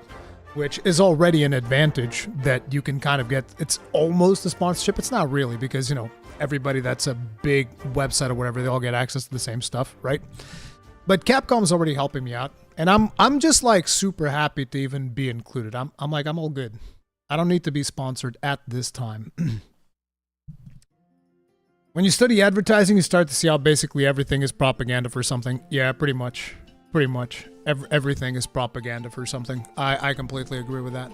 which is already an advantage that you can kind of get. It's almost a sponsorship. It's not really, because, you know, everybody that's a big website or whatever, they all get access to the same stuff, right? But Capcom's already helping me out, and I'm just like super happy to even be included. I'm like, I'm all good. I don't need to be sponsored at this time. When you study advertising, you start to see how basically everything is propaganda for something. Yeah, pretty much. Pretty much. Everything is propaganda for something. I completely agree with that.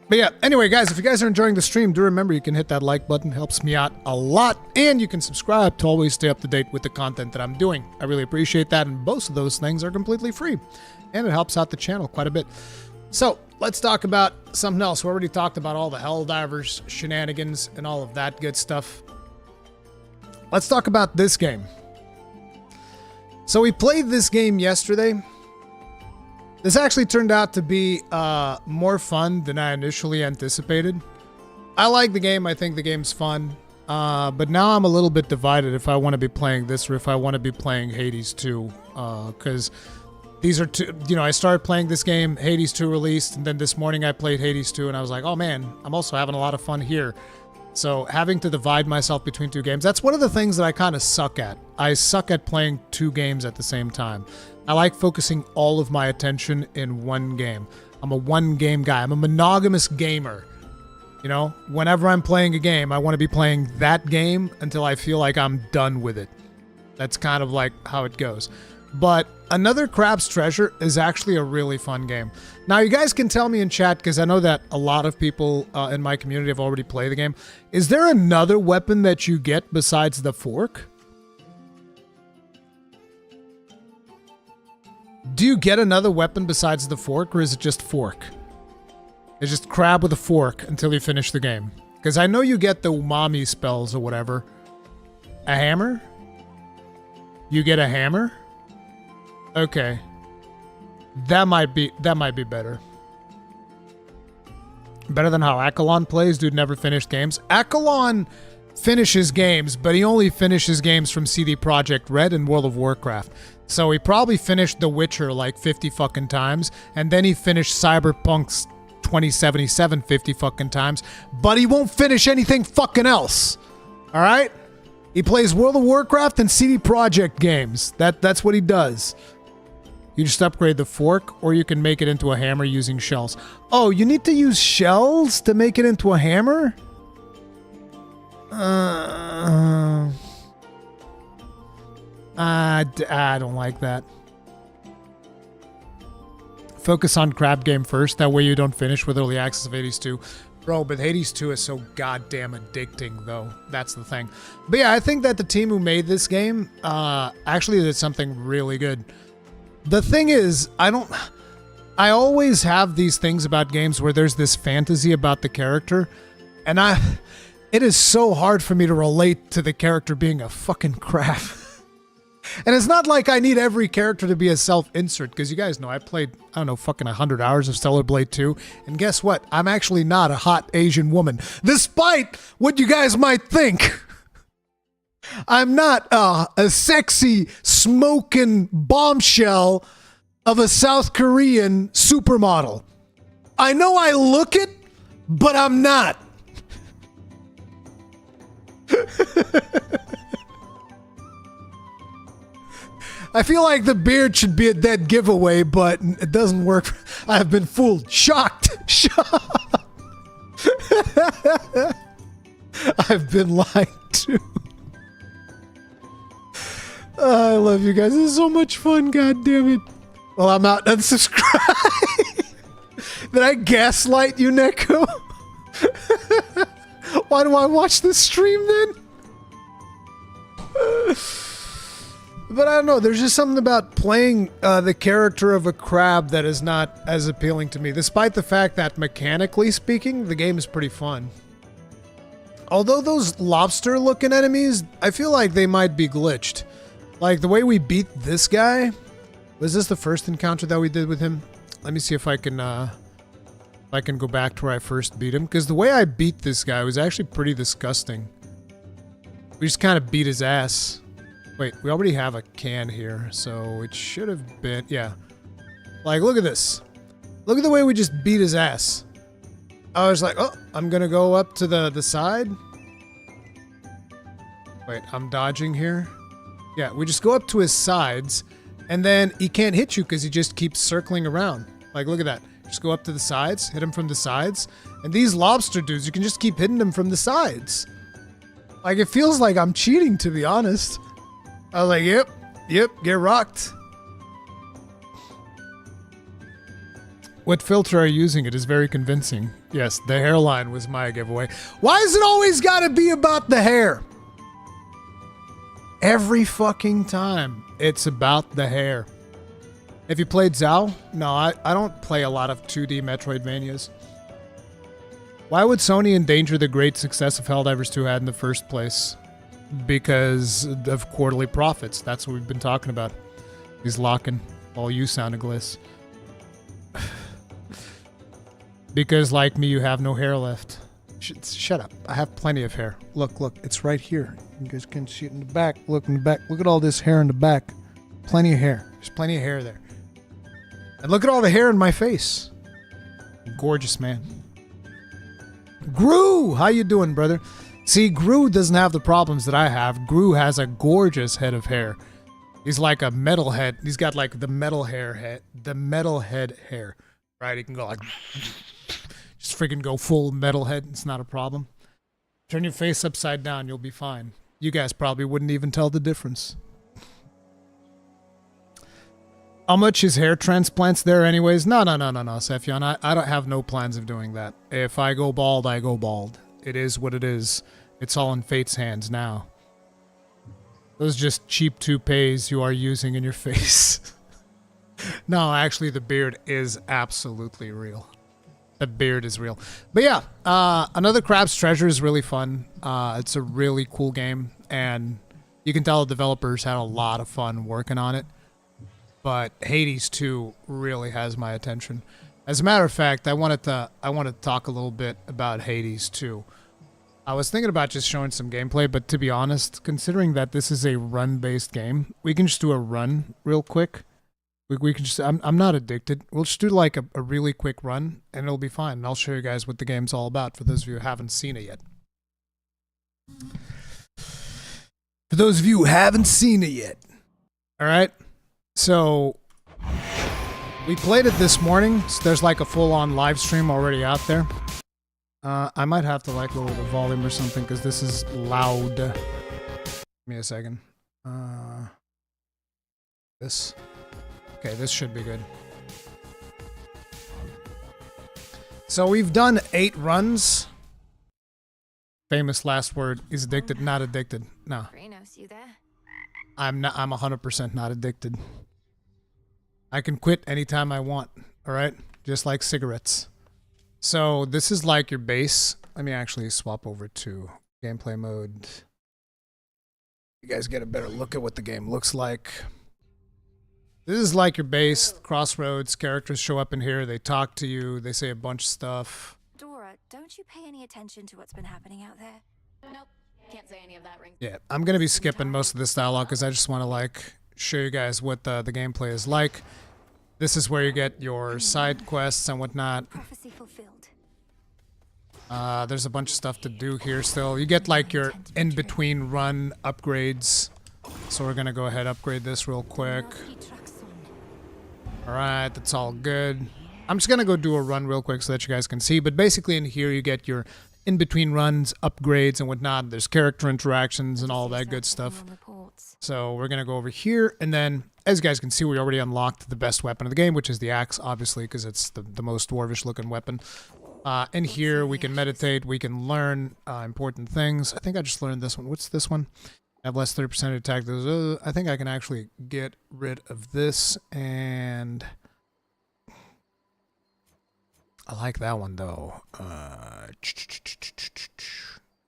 But yeah, anyway, guys, if you guys are enjoying the stream, do remember you can hit that like button. It helps me out a lot. And you can subscribe to always stay up to date with the content that I'm doing. I really appreciate that. And both of those things are completely free. And it helps out the channel quite a bit. So let's talk about something else. We already talked about all the Helldivers shenanigans and all of that good stuff. Let's talk about this game. So we played this game yesterday. This actually turned out to be more fun than I initially anticipated. I like the game. I think the game's fun. But now I'm a little bit divided if I want to be playing this or if I want to be playing Hades 2. Because these are two, you know, I started playing this game, Hades 2 released, and then this morning I played Hades 2, and I was like, oh man, I'm also having a lot of fun here. So having to divide myself between two games, that's one of the things that I kind of suck at. I suck at playing two games at the same time. I like focusing all of my attention in one game. I'm a one-game guy. I'm a monogamous gamer. You know, whenever I'm playing a game, I want to be playing that game until I feel like I'm done with it. That's kind of like how it goes. But Another Crab's Treasure is actually a really fun game. Now, you guys can tell me in chat, because I know that a lot of people in my community have already played the game. Is there another weapon that you get besides the fork? Do you get another weapon besides the fork, or is it just fork? It's just crab with a fork until you finish the game. Because I know you get the umami spells or whatever. A hammer? You get a hammer? Okay. That might be better. Better than how Akalon plays, dude never finished games. Akalon finishes games, but he only finishes games from CD Projekt Red and World of Warcraft. So he probably finished The Witcher like 50 fucking times, and then he finished Cyberpunk's 2077 50 fucking times, but he won't finish anything fucking else. All right? He plays World of Warcraft and CD Projekt games. That's what he does. You just upgrade the fork, or you can make it into a hammer using shells. Oh, you need to use shells to make it into a hammer? I don't like that. Focus on crab game first, that way you don't finish with early access of Hades 2. Bro, but Hades 2 is so goddamn addicting, though. That's the thing. But yeah, I think that the team who made this game actually did something really good. The thing is, I always have these things about games where there's this fantasy about the character, and it is so hard for me to relate to the character being a fucking crab. And it's not like I need every character to be a self-insert, because you guys know I played, I don't know, fucking 100 hours of Stellar Blade 2, and guess what? I'm actually not a hot Asian woman, despite what you guys might think. I'm not a sexy, smoking bombshell of a South Korean supermodel. I know I look it, but I'm not. I feel like the beard should be a dead giveaway, but it doesn't work. I've been fooled. Shocked. Shocked. I've been lied to. I love you guys. This is so much fun, god damn it. Well, I'm out. Unsubscribe. Did I gaslight you, Neko? Why do I watch this stream then? But I don't know, there's just something about playing the character of a crab that is not as appealing to me, despite the fact that, mechanically speaking, the game is pretty fun. Although those lobster-looking enemies, I feel like they might be glitched. Like, the way we beat this guy... Was this the first encounter that we did with him? Let me see if I can go back to where I first beat him, because the way I beat this guy was actually pretty disgusting. We just kind of beat his ass. Wait, we already have a can here, so it should have been... Yeah. Like, look at this. Look at the way we just beat his ass. I was like, oh, I'm gonna go up to the side. Wait, I'm dodging here. Yeah, we just go up to his sides, and then he can't hit you because he just keeps circling around. Like, look at that. Just go up to the sides, hit him from the sides, and these lobster dudes, you can just keep hitting them from the sides. Like, it feels like I'm cheating, to be honest. I was like, yep, get rocked. What filter are you using? It is very convincing. Yes, the hairline was my giveaway. Why is it always gotta be about the hair? Every fucking time, it's about the hair. Have you played Zao? No, I don't play a lot of 2D Metroidvanias. Why would Sony endanger the great success of Helldivers 2 had in the first place? Because of quarterly profits. That's what we've been talking about. He's locking. All you sounded gliss. Because, like me, you have no hair left. Shut up. I have plenty of hair. Look, look. It's right here. You guys can see it in the back. Look in the back. Look at all this hair in the back. Plenty of hair. There's plenty of hair there. And look at all the hair in my face. Gorgeous, man. Gru! How you doing, brother? See, Gru doesn't have the problems that I have. Gru has a gorgeous head of hair. He's like a metalhead. He's got like the metalhead hair. Right? He can go like... Just freaking go full metalhead. It's not a problem. Turn your face upside down. You'll be fine. You guys probably wouldn't even tell the difference. How much is hair transplants there anyways? No, Sephion. I don't have no plans of doing that. If I go bald, I go bald. It is what it is. It's all in fate's hands now. Those just cheap toupees you are using in your face. No, actually the beard is absolutely real. The beard is real. But yeah, Another Crab's Treasure is really fun. It's a really cool game, and you can tell the developers had a lot of fun working on it. But Hades 2 really has my attention. As a matter of fact, I wanted to talk a little bit about Hades 2. I was thinking about just showing some gameplay, but to be honest, considering that this is a run-based game, we can just do a run real quick. We can just, I'm not addicted. We'll just do like a really quick run, and it'll be fine. And I'll show you guys what the game's all about for those of you who haven't seen it yet. For those of you who haven't seen it yet. All right? So, we played it this morning. So there's like a full-on live stream already out there. I might have to like lower the volume or something because this is loud. Give me a second. This. Okay, this should be good. So we've done 8 runs. Famous last word is addicted, not addicted. No. You there? I'm 100% not addicted. I can quit anytime I want, all right? Just like cigarettes. So this is like your base. Let me actually swap over to gameplay mode. You guys get a better look at what the game looks like. This is like your base, crossroads, characters show up in here, they talk to you, they say a bunch of stuff. Dora, don't you pay any attention to what's been happening out there? Nope, can't say any of that rings. Yeah, I'm gonna be skipping most of this dialogue because I just want to like show you guys what the gameplay is like. This is where you get your side quests and whatnot. Prophecy fulfilled. There's a bunch of stuff to do here still. You get like your in-between run upgrades. So we're gonna go ahead and upgrade this real quick. Alright, that's all good. I'm just gonna go do a run real quick so that you guys can see. But basically in here you get your in-between runs, upgrades and whatnot. There's character interactions and all that good stuff. So we're gonna go over here, and then as you guys can see, we already unlocked the best weapon of the game, which is the axe, obviously, because it's the most dwarvish looking weapon. In here we can meditate, we can learn important things. I think I just learned this one. What's this one? Have less 30% attack. I think I can actually get rid of this, and I like that one though. I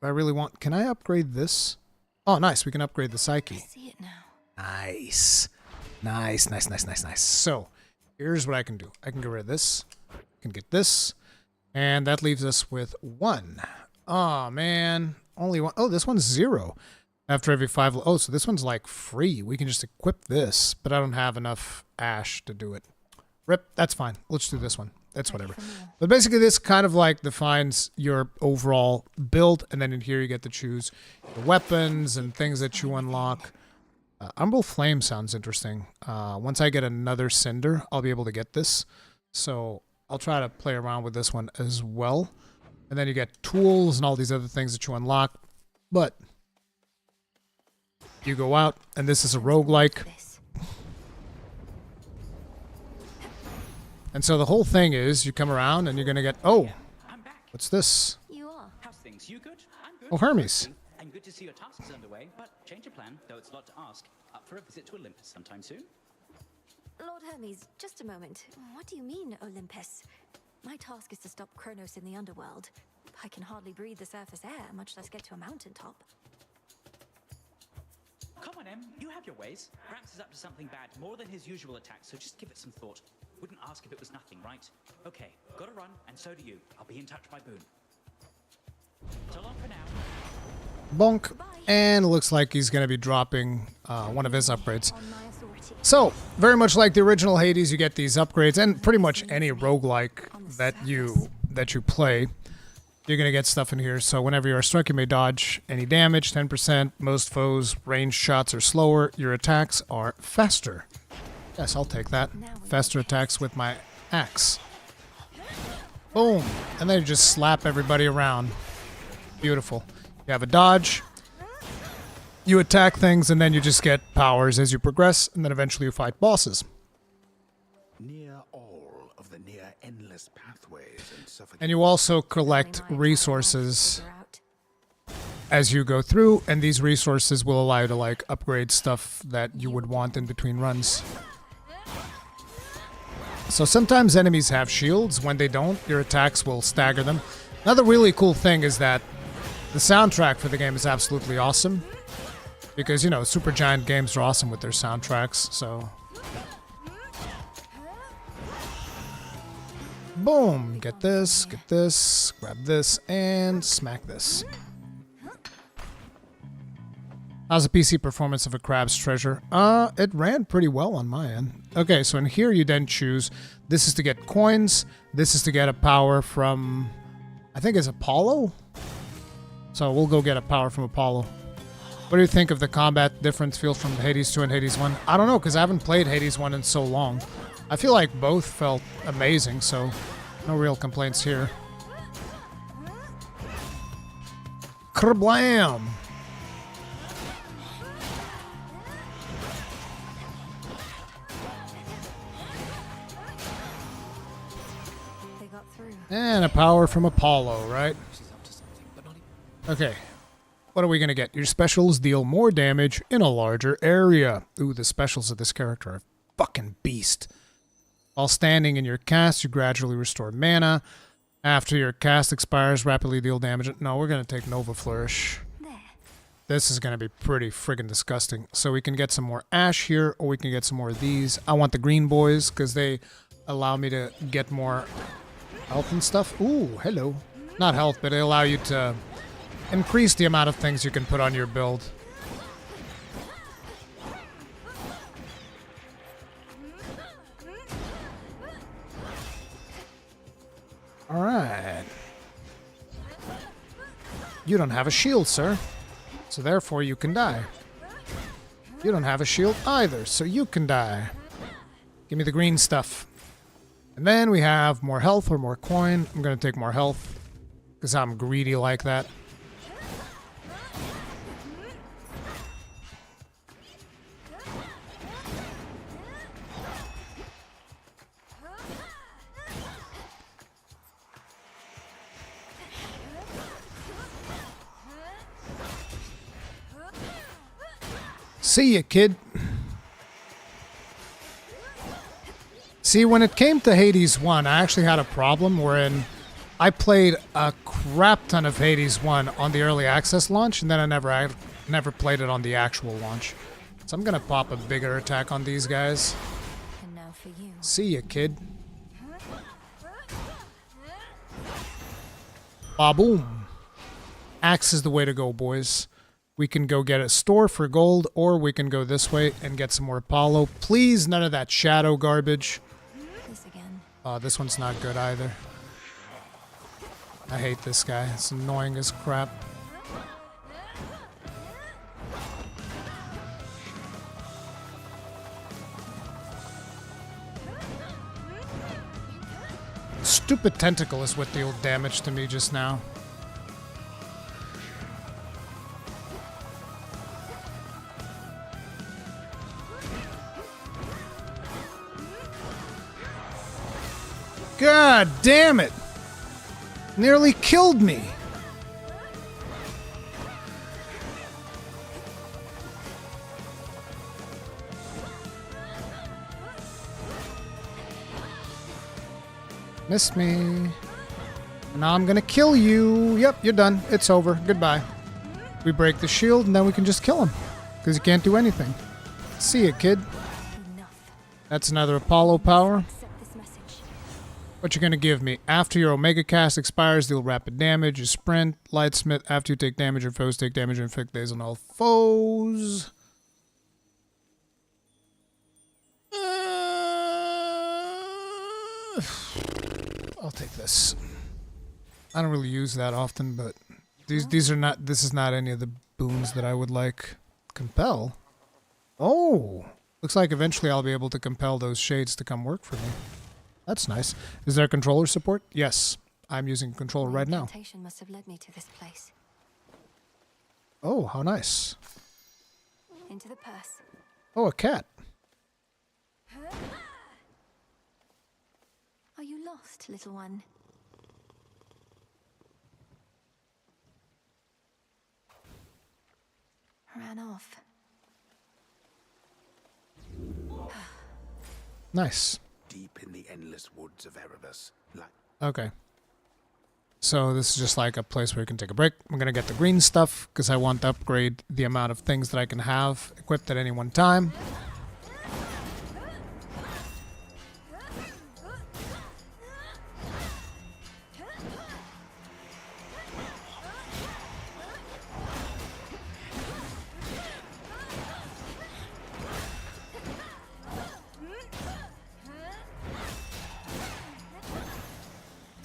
really want. Can I upgrade this? Oh, nice. We can upgrade the psyche. I see it now. Nice, nice. So here's what I can do. I can get rid of this. I can get this, and that leaves us with 1. Oh man, only 1. Oh, this one's 0. After every 5... Oh, so this one's like free. We can just equip this, but I don't have enough ash to do it. Rip, that's fine. Let's do this one. That's whatever. But basically this kind of like defines your overall build, and then in here you get to choose the weapons and things that you unlock. Umbral Flame sounds interesting. Once I get another Cinder, I'll be able to get this. So I'll try to play around with this one as well. And then you get tools and all these other things that you unlock. But you go out, and this is a roguelike. And so the whole thing is, you come around, and you're gonna get... Oh! What's this? You are. How's things? You good? I'm good. Oh, Hermes. And good to see your task is underway, but change your plan, though it's a lot to ask. Up for a visit to Olympus sometime soon? Lord Hermes, just a moment. What do you mean, Olympus? My task is to stop Kronos in the underworld. I can hardly breathe the surface air, much less get to a mountaintop. Come on, Em. You have your ways. Gramps is up to something bad, more than his usual attack, so just give it some thought. Wouldn't ask if it was nothing, right? Okay, gotta run, and so do you. I'll be in touch by Boone. So long for now. Bonk. And it looks like he's going to be dropping one of his upgrades. So, very much like the original Hades, you get these upgrades, and pretty much any roguelike that you play, you're going to get stuff in here. So whenever you are struck, you may dodge any damage, 10%. Most foes' ranged shots are slower. Your attacks are faster. Yes, I'll take that. Faster attacks with my axe. Boom. And then you just slap everybody around. Beautiful. You have a dodge. You attack things, and then you just get powers as you progress, and then eventually you fight bosses. Near all of the near endless pathways and suffocating. And you also collect resources as you go through, and these resources will allow you to like upgrade stuff that you would want in between runs. So sometimes enemies have shields. When they don't, your attacks will stagger them. Another really cool thing is that the soundtrack for the game is absolutely awesome. Because, you know, Supergiant games are awesome with their soundtracks, so... Boom! Get this, grab this, and smack this. How's the PC performance of a Crab's Treasure? It ran pretty well on my end. Okay, so in here you then choose, this is to get coins, this is to get a power from, I think it's Apollo? So we'll go get a power from Apollo. What do you think of the combat difference feels from Hades 2 and Hades 1? I don't know, because I haven't played Hades 1 in so long. I feel like both felt amazing, so no real complaints here. Kerblam! They got through. And a power from Apollo, right? Okay. What are we going to get? Your specials deal more damage in a larger area. Ooh, the specials of this character are fucking beast. While standing in your cast, you gradually restore mana. After your cast expires, rapidly deal damage. No, we're going to take Nova Flourish. There. This is going to be pretty friggin' disgusting. So we can get some more Ash here, or we can get some more of these. I want the green boys, because they allow me to get more health and stuff. Ooh, hello. Not health, but they allow you to increase the amount of things you can put on your build. Alright. You don't have a shield, sir. So therefore you can die. You don't have a shield either, so you can die. Give me the green stuff. And then we have more health or more coin. I'm gonna take more health, because I'm greedy like that. See ya, kid. See, when it came to Hades 1, I actually had a problem wherein I played a crap ton of Hades 1 on the early access launch, and then I never played it on the actual launch. So I'm gonna pop a bigger attack on these guys. And now for you. See ya, kid. Ba-boom. Axe is the way to go, boys. We can go get a store for gold, or we can go this way and get some more Apollo. Please, none of that shadow garbage. This again. This one's not good either. I hate this guy. It's annoying as crap. Stupid tentacle is what dealt damage to me just now. God damn it! Nearly killed me! Missed me. Now I'm gonna kill you. Yep, you're done. It's over. Goodbye. We break the shield and then we can just kill him. Because he can't do anything. See ya, kid. Enough. That's another Apollo power. Accept this message. What you gonna give me? After your Omega cast expires, deal rapid damage. You sprint. Lightsmith. After you take damage, your foes take damage and inflict daze on all foes. I'll take this. I don't really use that often, but these are not. This is not any of the boons that I would like. Compel. Oh, looks like eventually I'll be able to compel those shades to come work for me. That's nice. Is there controller support? Yes, I'm using a controller right now. Must have led me to this place. Oh, how nice. Into the purse. Oh, a cat. Are you lost, little one? Ran off. Nice. Deep in the endless woods of Erebus. Okay. So this is just like a place where you can take a break. I'm going to get the green stuff because I want to upgrade the amount of things that I can have equipped at any one time.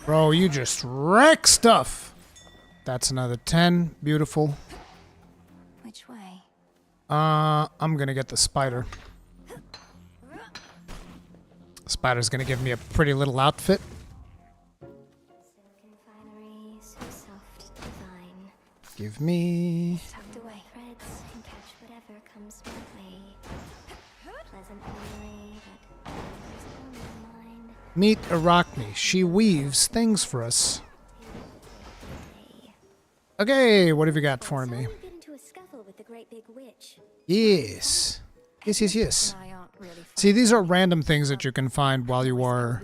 Bro, you just wreck stuff. That's another 10. Beautiful. Which way? I'm gonna get the spider. Spider's gonna give me a pretty little outfit. Silken finery, so soft, divine. Give me... Tucked away. Threads can catch whatever comes my way. Pleasant memory that lingers on my mind. Meet Arachne. She weaves things for us. Okay, what have you got for me? Saw you get into a scuffle with the great big witch. Yes. Yes. I aren't really See, these are random things that you can find while you are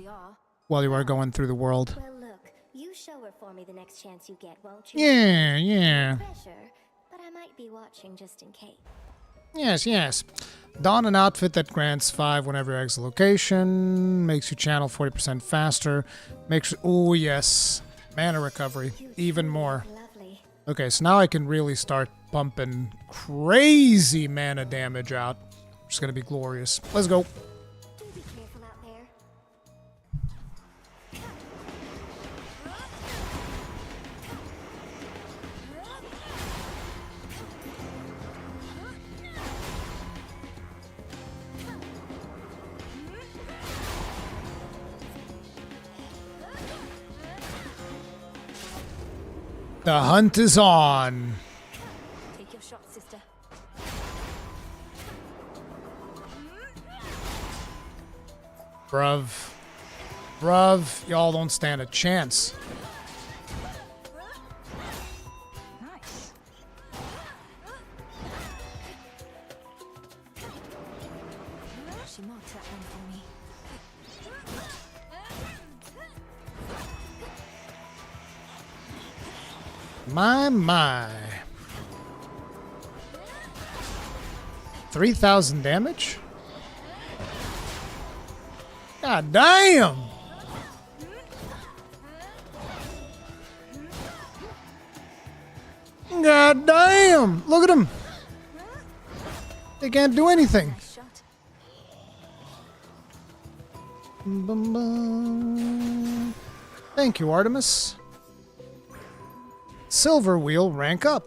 going through the world. Well, look, you show her for me the next chance you get, won't you? Yeah. Pressure, but I might be watching just in case. Yes. Don an outfit that grants 5 whenever you exit location, makes you channel 40% faster, makes... Oh, yes. Mana recovery. Even more. Lovely. Okay, so now I can really start pumping crazy mana damage out. Which is going to be glorious. Let's go. Do be careful out there. The hunt is on. Take your shot, sister. Bruv, y'all don't stand a chance. Nice. She marked that one for me. My. 3,000 damage? God damn! God damn! Look at them! They can't do anything. Nice shot. Bum, bum. Thank you, Artemis. Silver wheel, rank up.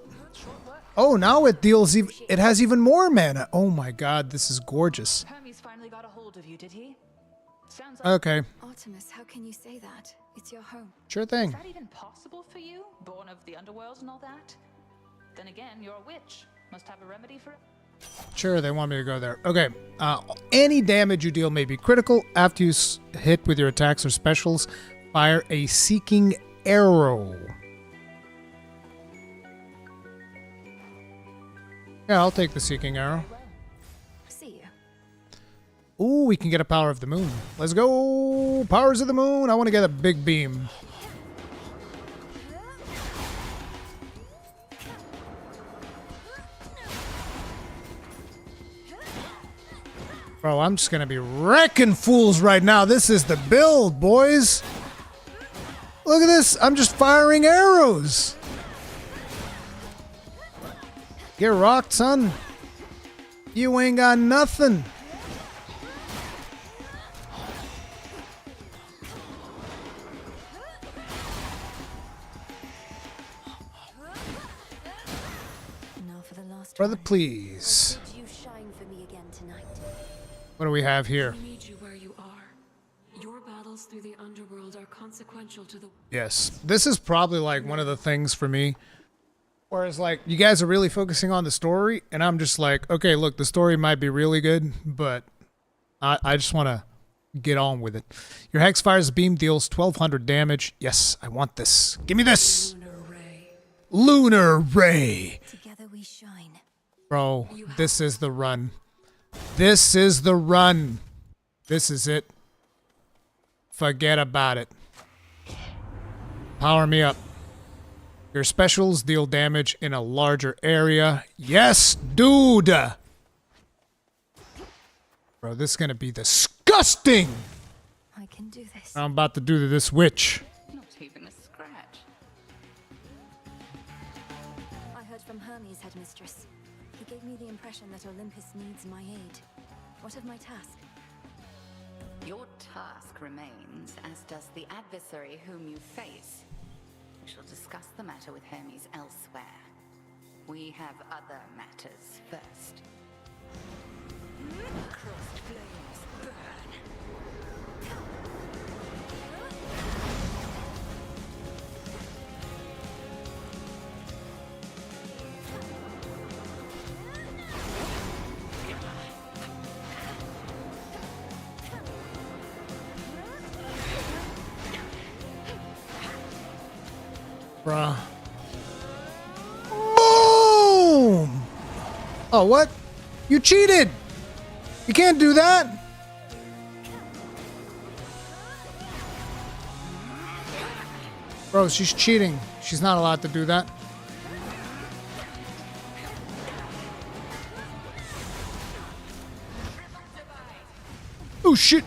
Oh, now it deals it has even more mana. Oh my god, this is gorgeous. Hermes finally got a hold of you, did he? Sounds like... Okay, Artemis, how can you say that? It's your home. sure Is thing. that even possible for you? Born of the underworld and all that? Then again, you're a witch. Must have a remedy for it. Sure, they want me to go there. Okay, any damage you deal may be critical. After you hit with your attacks or specials, fire a seeking arrow. Yeah, I'll take the seeking arrow. See you. Ooh, we can get a power of the moon. Let's go! Powers of the moon! I want to get a big beam. Bro, I'm just gonna be wrecking fools right now. This is the build, boys! Look at this. I'm just firing arrows. Get rocked, son. You ain't got nothing. Now for the last Brother, one. please. Did you shine for me again tonight? What do we have here? We need you where you are. Your battles through the underworld are consequential to the... Yes. This is probably like one of the things for me. Whereas like you guys are really focusing on the story and I'm just like, okay, look, the story might be really good, but I just want to get on with it. Your Hex fires a beam, deals 1200 damage. Yes, I want this. Give me this. Lunar Ray. Lunar Ray. Together we shine. Bro, this is the run. This is the run. This is it. Forget about it. Power me up. Your specials deal damage in a larger area. Yes, dude! Bro, this is gonna be disgusting! I can do this. I'm about to do to this witch. Not even a scratch. I heard from Hermes, headmistress. He gave me the impression that Olympus needs my aid. What of my task? Your task remains, as does the adversary whom you face. We shall discuss the matter with Hermes elsewhere. We have other matters first. Crossed flames burn. Bruh. Boom! Oh, what? You cheated! You can't do that! Bro, she's cheating. She's not allowed to do that. Oh, shit!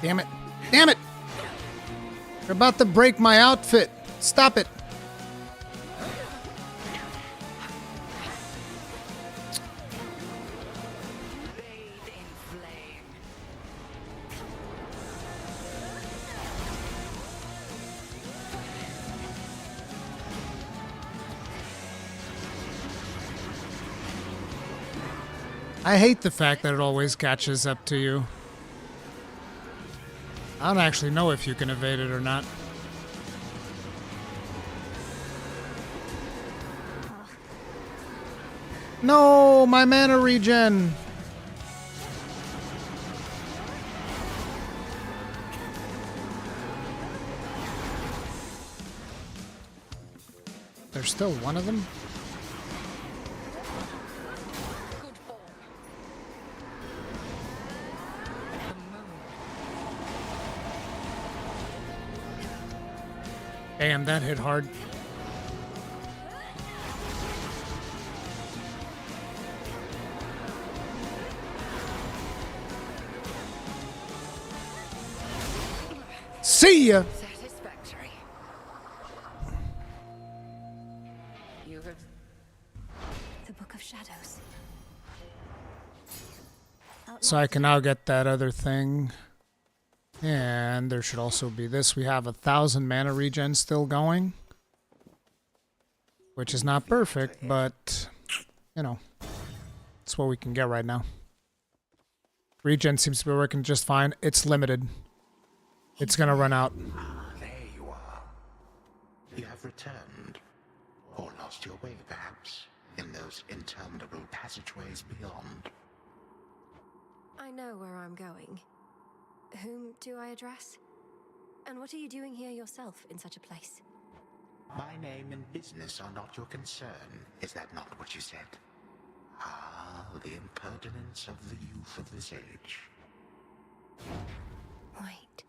Damn it. Damn it! You're about to break my outfit. Stop it. Bathe in flame. I hate the fact that it always catches up to you. I don't actually know if you can evade it or not. No, my mana regen. There's still one of them? Damn, that hit hard. See ya! Satisfactory. You have The Book of Shadows. So I can now get that other thing. And there should also be this. We have 1,000 mana regen still going. Which is not perfect, but, you know, it's what we can get right now. Regen seems to be working just fine. It's limited. It's gonna run out. Ah, there you are. You have returned. Or lost lost your way, perhaps, in those interminable passageways beyond. I know where I'm going. Whom do I address? And what are you doing here yourself in such a place? My name and business are not your concern. Is that not what you said? Ah, the impertinence of the youth of this age. Wait.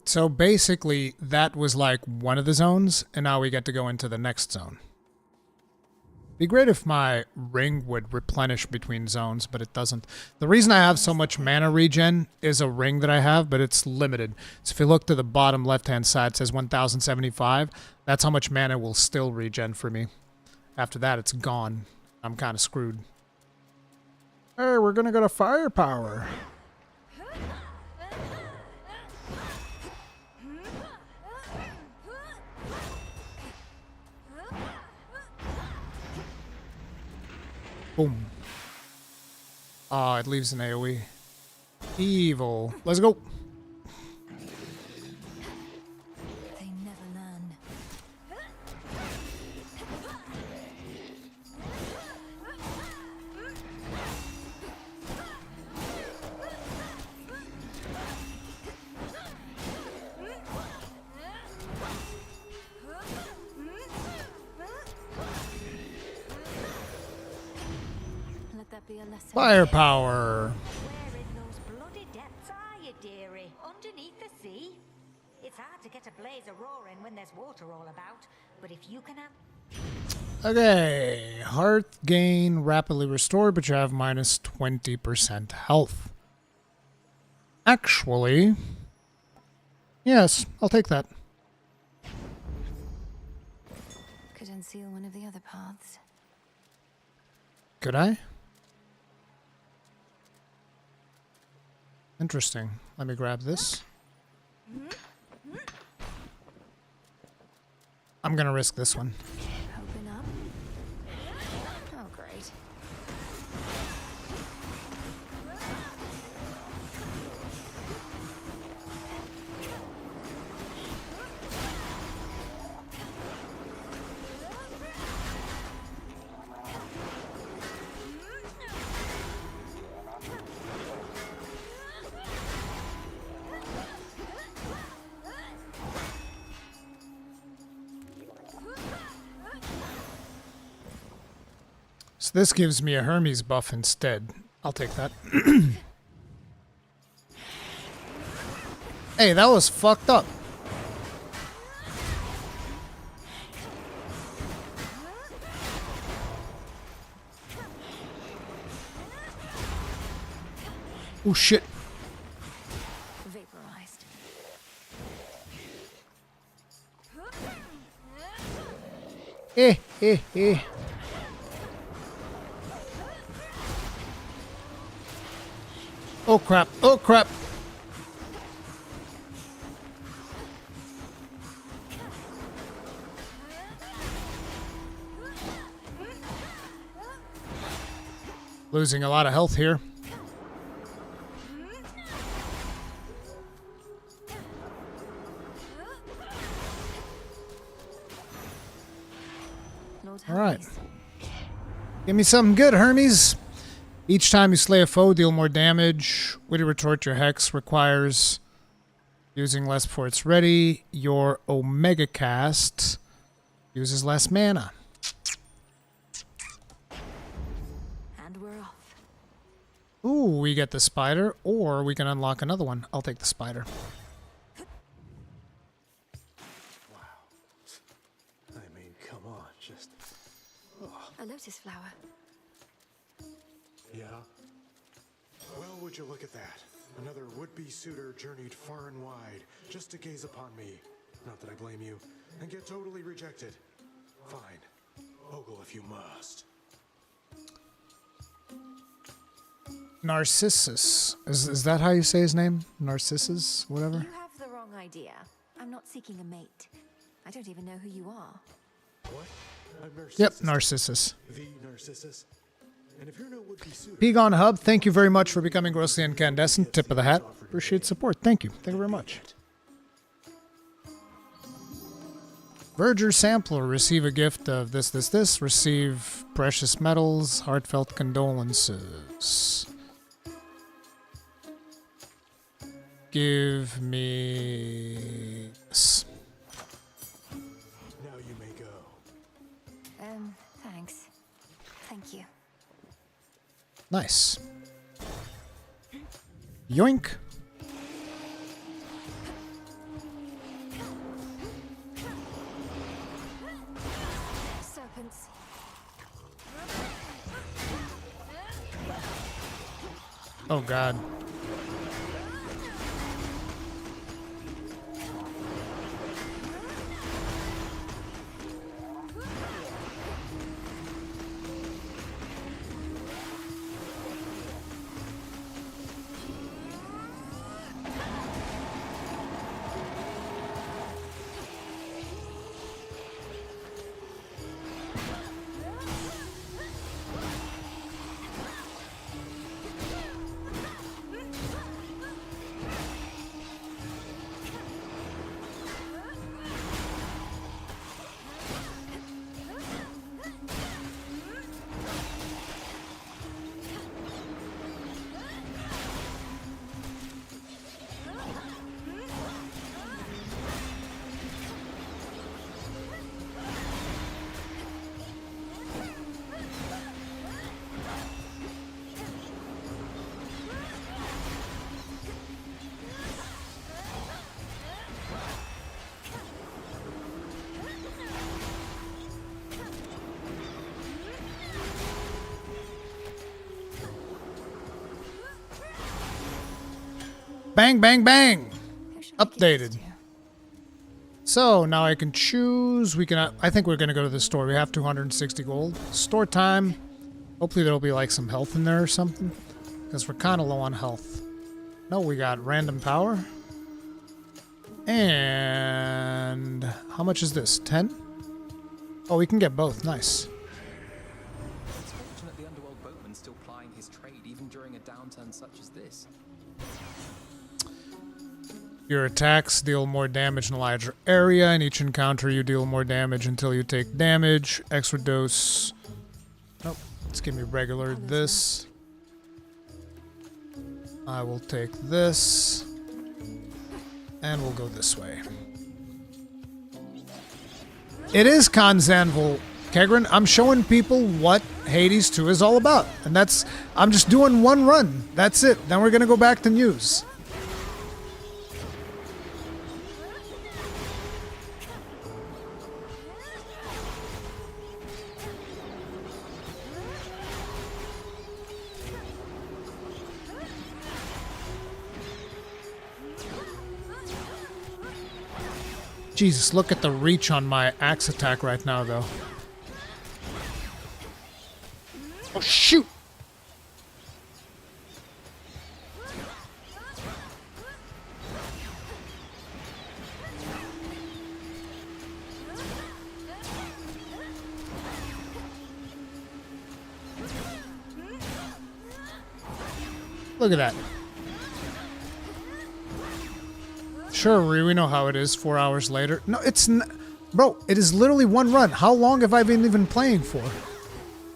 So basically, that was like one of the zones, and now we get to go into the next zone. Be great if my ring would replenish between zones, but it doesn't. The reason I have so much mana regen is a ring that I have, but it's limited. So if you look to the bottom left-hand side, it says 1075. That's how much mana will still regen for me. After that, it's gone. I'm kind of screwed. Hey, we're gonna go to firepower. Boom. Oh, it leaves an AoE. Evil. Let's go. They never learn. Let that be a lesson. Firepower. Where in those bloody depths are you, dearie? Underneath the sea? It's hard to get a blaze a roaring when there's water all about, but if you can have... Okay. Hearth gain rapidly restored, but you have minus 20% health. Actually, yes, I'll take that. Could unseal one of the other paths. Could I? Interesting. Let me grab this. I'm gonna risk this one. Open up. Oh, great. So this gives me a Hermes buff instead. I'll take that. Hey, that was fucked up. Oh shit. Vaporized. Eh. Oh crap, oh crap. Losing a lot of health here. Lord All right. Hermes. Give me something good, Hermes. Each time you slay a foe, deal more damage. Way to retort your hex requires using less before it's ready. Your Omega cast uses less mana. And we're off. Ooh, we get the spider, or we can unlock another one. I'll take the spider. I mean, come on, just... A lotus flower. Yeah? Well, would you look at that? Another would-be suitor journeyed far and wide just to gaze upon me. Not that I blame you. And get totally rejected. Fine. Ogle if you must. Narcissus. Is that how you say his name? Narcissus? Whatever? You have the wrong idea. I'm not seeking a mate. I don't even know who you are. What? I'm Narcissus. Yep, Narcissus. The Narcissus. And if you're no would-be suitor... Pegon Hub, thank you very much for becoming grossly incandescent. Tip of the hat. Appreciate support. Thank you. Thank you very much. Verger Sampler, receive a gift of this. Receive precious metals, heartfelt condolences. Give me this. Now you may go. Thanks. Thank you. Nice. Yoink. Serpents. Oh god. Bang, bang, bang! Updated. So now I can choose. I think we're gonna go to the store. We have 260 gold. Store time. Hopefully there'll be like some health in there or something, because we're kind of low on health. No, we got random power. And how much is this? 10? Oh, we can get both. Nice. It's fortunate the underworld boatman's still plying his trade even during a downturn such as this. Your attacks deal more damage in a larger area. In each encounter, you deal more damage until you take damage. Extra dose. Nope. Let's give me regular this. I will take this. And we'll go this way. It is Khan's Anvil, Kegrin. I'm showing people what Hades 2 is all about. And I'm just doing one run. That's it. Then we're going to go back to news. Jesus, look at the reach on my axe attack right now, though. Oh, shoot! Look at that. Sure, we know how it is 4 hours later. No, it's bro, it is literally one run. How long have I been even playing for?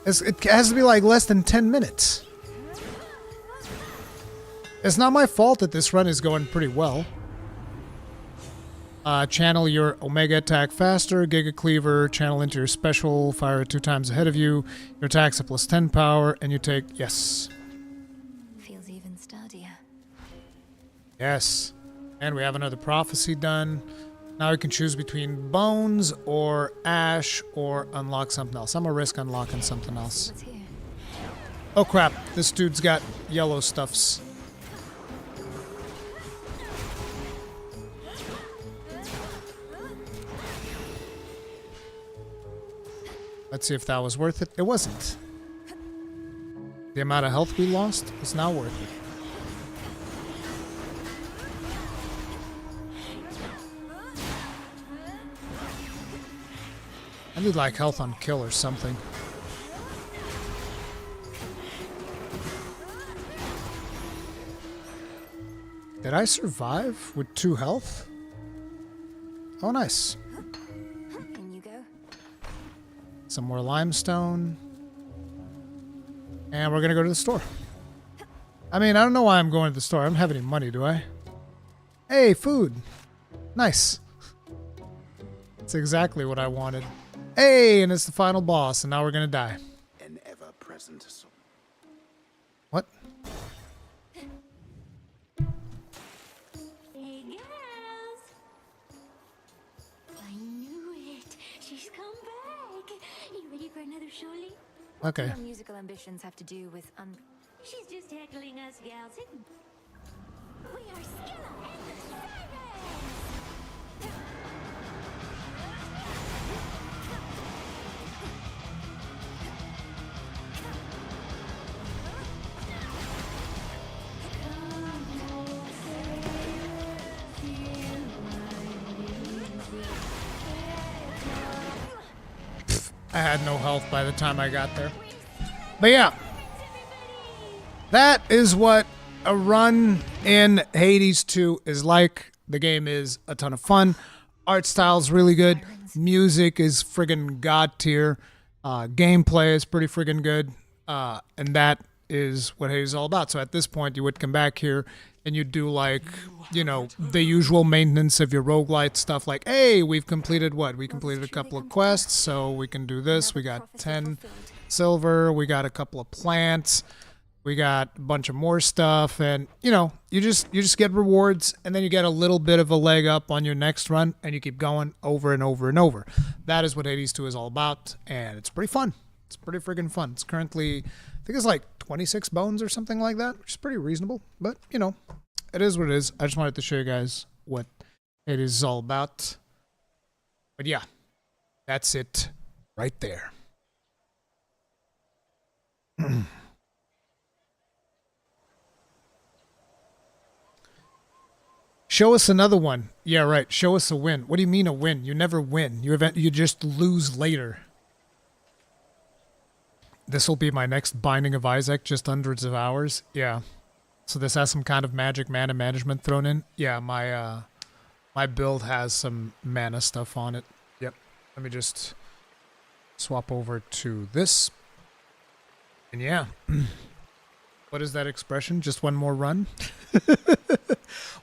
It has to be like less than 10 minutes. It's not my fault that this run is going pretty well. Channel your Omega attack faster. Giga Cleaver, channel into your special. Fire it 2 times ahead of you. Your attack's a +10 power, and you take... Yes. Feels even sturdier. Yes. And we have another prophecy done. Now we can choose between bones or ash or unlock something else. I'm gonna risk unlocking something else. Oh crap, this dude's got yellow stuffs. Let's see if that was worth it. It wasn't. The amount of health we lost is now worth it. I need like health on kill or something. Did I survive with 2 health? Oh, nice. some more limestone. And we're gonna go to the store. I mean, I don't know why I'm going to the store. I don't have any money, do I? Hey, food. Nice. That's exactly what I wanted. Hey, and it's the final boss, and now we're gonna die. An ever-present soul. What? Hey, girls! I knew it. She's come back. You ready for another shortly? Okay. What do your musical ambitions have to do with She's just heckling us gals. We are Skilla and the Sirens! I had no health by the time I got there. But yeah, that is what a run in Hades 2 is like. The game is a ton of fun. Art style's really good. Music is friggin' god tier. Gameplay is pretty friggin' good. And that is what Hades is all about. So at this point, you would come back here and you'd do like, you know, the usual maintenance of your roguelite stuff. Like, hey, we've completed what? We completed a couple of quests, so we can do this. We got 10 silver. We got a couple of plants. We got a bunch of more stuff, and you know, you just get rewards, and then you get a little bit of a leg up on your next run, and you keep going over and over and over. That is what Hades 2 is all about, and it's pretty fun. It's pretty friggin' fun. It's currently, I think it's like 26 bones or something like that, which is pretty reasonable, but you know, it is what it is. I just wanted to show you guys what Hades is all about. But yeah, that's it right there. Show us another one. Yeah, right. Show us a win. What do you mean a win? You never win. You just lose later. This will be my next Binding of Isaac, just hundreds of hours. Yeah. So this has some kind of magic mana management thrown in. Yeah, my build has some mana stuff on it. Yep. Let me just swap over to this. And yeah. What is that expression? Just one more run?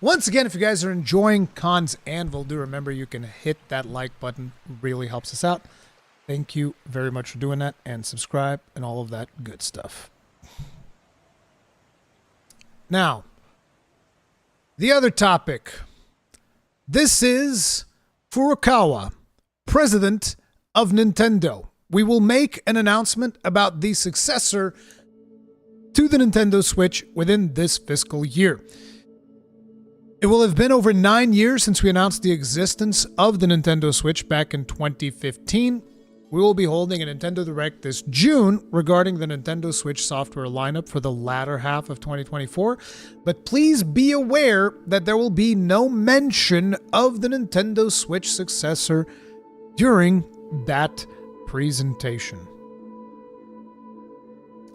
Once again, if you guys are enjoying Khan's Anvil, do remember you can hit that like button. It really helps us out. Thank you very much for doing that, and subscribe and all of that good stuff. Now, the other topic. This is Furukawa, president of Nintendo. We will make an announcement about the successor to the Nintendo Switch within this fiscal year. It will have been over 9 years since we announced the existence of the Nintendo Switch back in 2015. We will be holding a Nintendo Direct this June regarding the Nintendo Switch software lineup for the latter half of 2024, but please be aware that there will be no mention of the Nintendo Switch successor during that presentation.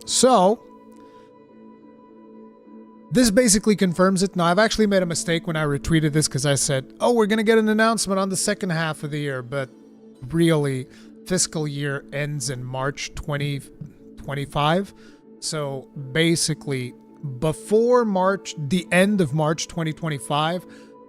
So, this basically confirms it. Now, I've actually made a mistake when I retweeted this because I said, oh, we're going to get an announcement on the second half of the year, but really, fiscal year ends in March 2025. So basically, before March, the end of March 2025,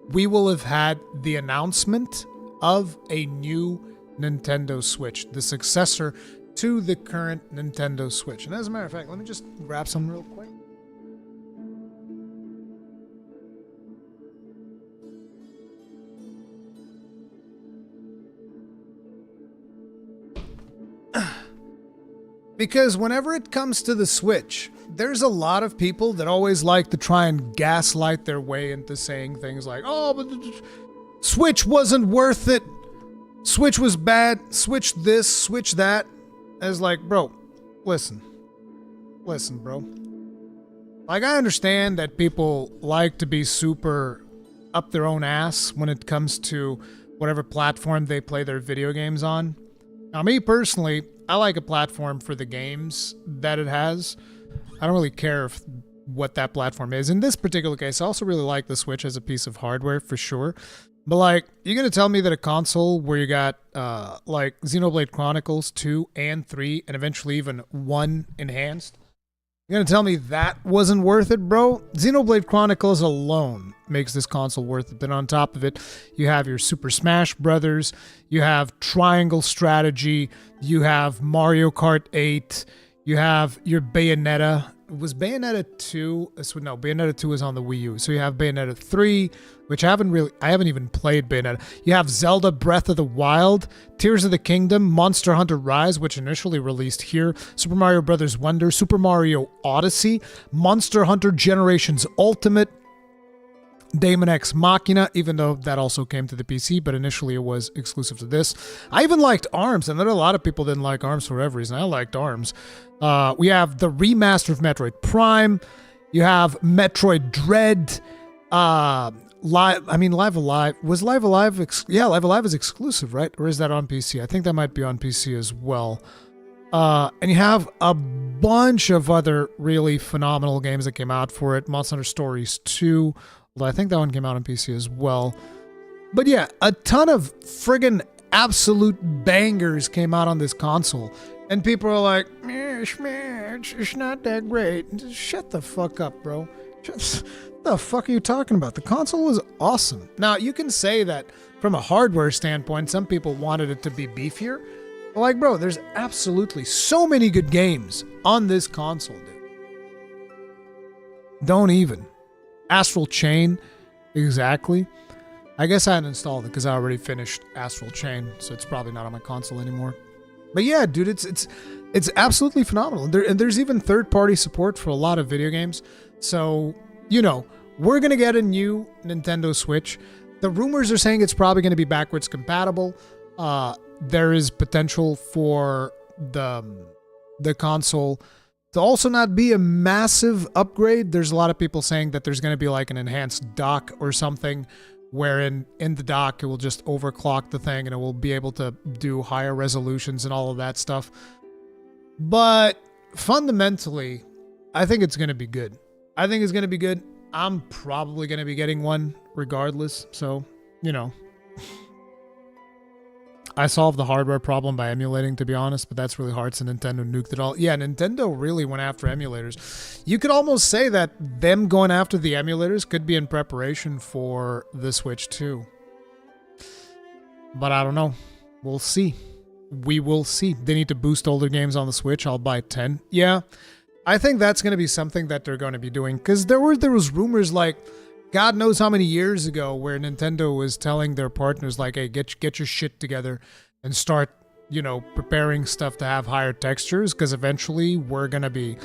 we will have had the announcement of a new Nintendo Switch, the successor to the current Nintendo Switch. And as a matter of fact, let me just grab some real quick. Because whenever it comes to the Switch, there's a lot of people that always like to try and gaslight their way into saying things like, oh, but the Switch wasn't worth it. Switch was bad. Switch this, switch that. And it's like, bro, listen. Listen, bro. Like, I understand that people like to be super up their own ass when it comes to whatever platform they play their video games on. Now, me personally, I like a platform for the games that it has. I don't really care what that platform is. In this particular case, I also really like the Switch as a piece of hardware, for sure. But like, you're gonna tell me that a console where you got like Xenoblade Chronicles 2 and 3 and eventually even 1 enhanced, you're gonna tell me that wasn't worth it, bro? Xenoblade Chronicles alone makes this console worth it. Then on top of it, you have your Super Smash Brothers, you have Triangle Strategy, you have Mario Kart 8, you have your Bayonetta. Was Bayonetta 2? No, Bayonetta 2 is on the Wii U. So you have Bayonetta 3, which I haven't even played Bayonetta. You have Zelda Breath of the Wild, Tears of the Kingdom, Monster Hunter Rise, which initially released here, Super Mario Bros. Wonder, Super Mario Odyssey, Monster Hunter Generations Ultimate, Daemon X Machina, even though that also came to the PC, but initially it was exclusive to this. I even liked ARMS, and there are a lot of people didn't like ARMS for whatever reason. I liked ARMS. We have the remaster of Metroid Prime. You have Metroid Dread. Live Alive. Was Live Alive? Live Alive is exclusive, right? Or is that on PC? I think that might be on PC as well. And you have a bunch of other really phenomenal games that came out for it. Monster Hunter Stories 2. Although I think that one came out on PC as well. But yeah, a ton of friggin' absolute bangers came out on this console. And people are like, it's not that great. Just shut the fuck up, bro. What the fuck are you talking about? The console was awesome. Now, you can say that from a hardware standpoint, some people wanted it to be beefier. But like, bro, there's absolutely so many good games on this console, dude. Don't even. Astral Chain, exactly. I guess I hadn't installed it because I already finished Astral Chain, so it's probably not on my console anymore. But yeah, dude, it's absolutely phenomenal. And there's even third-party support for a lot of video games. So, you know, we're going to get a new Nintendo Switch. The rumors are saying it's probably going to be backwards compatible. There is potential for the console to also not be a massive upgrade. There's a lot of people saying that there's going to be like an enhanced dock or something, wherein in the dock it will just overclock the thing and it will be able to do higher resolutions and all of that stuff. But fundamentally, I think it's going to be good. I think it's going to be good. I'm probably going to be getting one regardless. So, you know, I solved the hardware problem by emulating, to be honest, but that's really hard, so Nintendo nuked it all. Yeah, Nintendo really went after emulators. You could almost say that them going after the emulators could be in preparation for the Switch 2. But I don't know. We'll see. We will see. They need to boost older games on the Switch. I'll buy 10. Yeah, I think that's going to be something that they're going to be doing, because there was rumors like, God knows how many years ago, where Nintendo was telling their partners like, hey, get your shit together and start, you know, preparing stuff to have higher textures, because eventually we're gonna be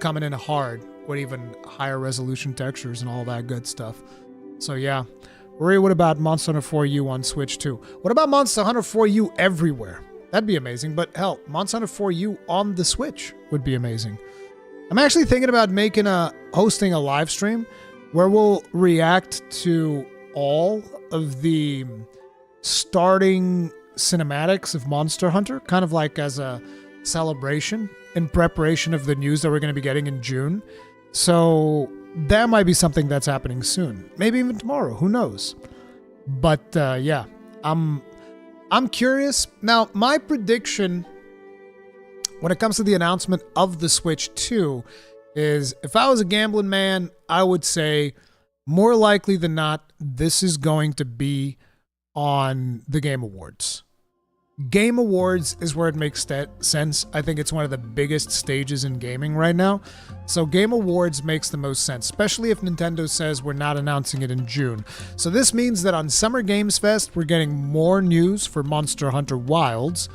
coming in hard with even higher resolution textures and all that good stuff. So yeah. Rory, what about Monster Hunter 4U on Switch 2? What about Monster Hunter 4U everywhere? That'd be amazing. But hell, Monster Hunter 4U on the Switch would be amazing. I'm actually thinking about hosting a live stream where we'll react to all of the starting cinematics of Monster Hunter, kind of like as a celebration in preparation of the news that we're going to be getting in June. So that might be something that's happening soon. Maybe even tomorrow. Who knows? But yeah, I'm curious. Now, my prediction when it comes to the announcement of the Switch 2 is, if I was a gambling man, I would say more likely than not, this is going to be on the Game Awards. Game Awards is where it makes sense. I think it's one of the biggest stages in gaming right now. So Game Awards makes the most sense, especially if Nintendo says we're not announcing it in June. So this means that on Summer Games Fest, we're getting more news for Monster Hunter Wilds.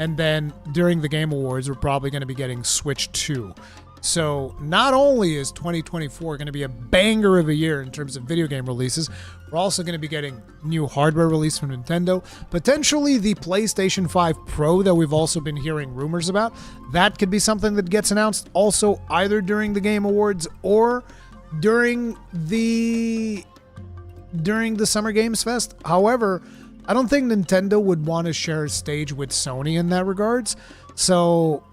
And then during the Game Awards, we're probably going to be getting Switch 2. So not only is 2024 going to be a banger of a year in terms of video game releases, we're also going to be getting new hardware release from Nintendo, potentially the PlayStation 5 Pro that we've also been hearing rumors about. That could be something that gets announced also either during the Game Awards or during the Summer Games Fest. However, I don't think Nintendo would want to share a stage with Sony in that regards. So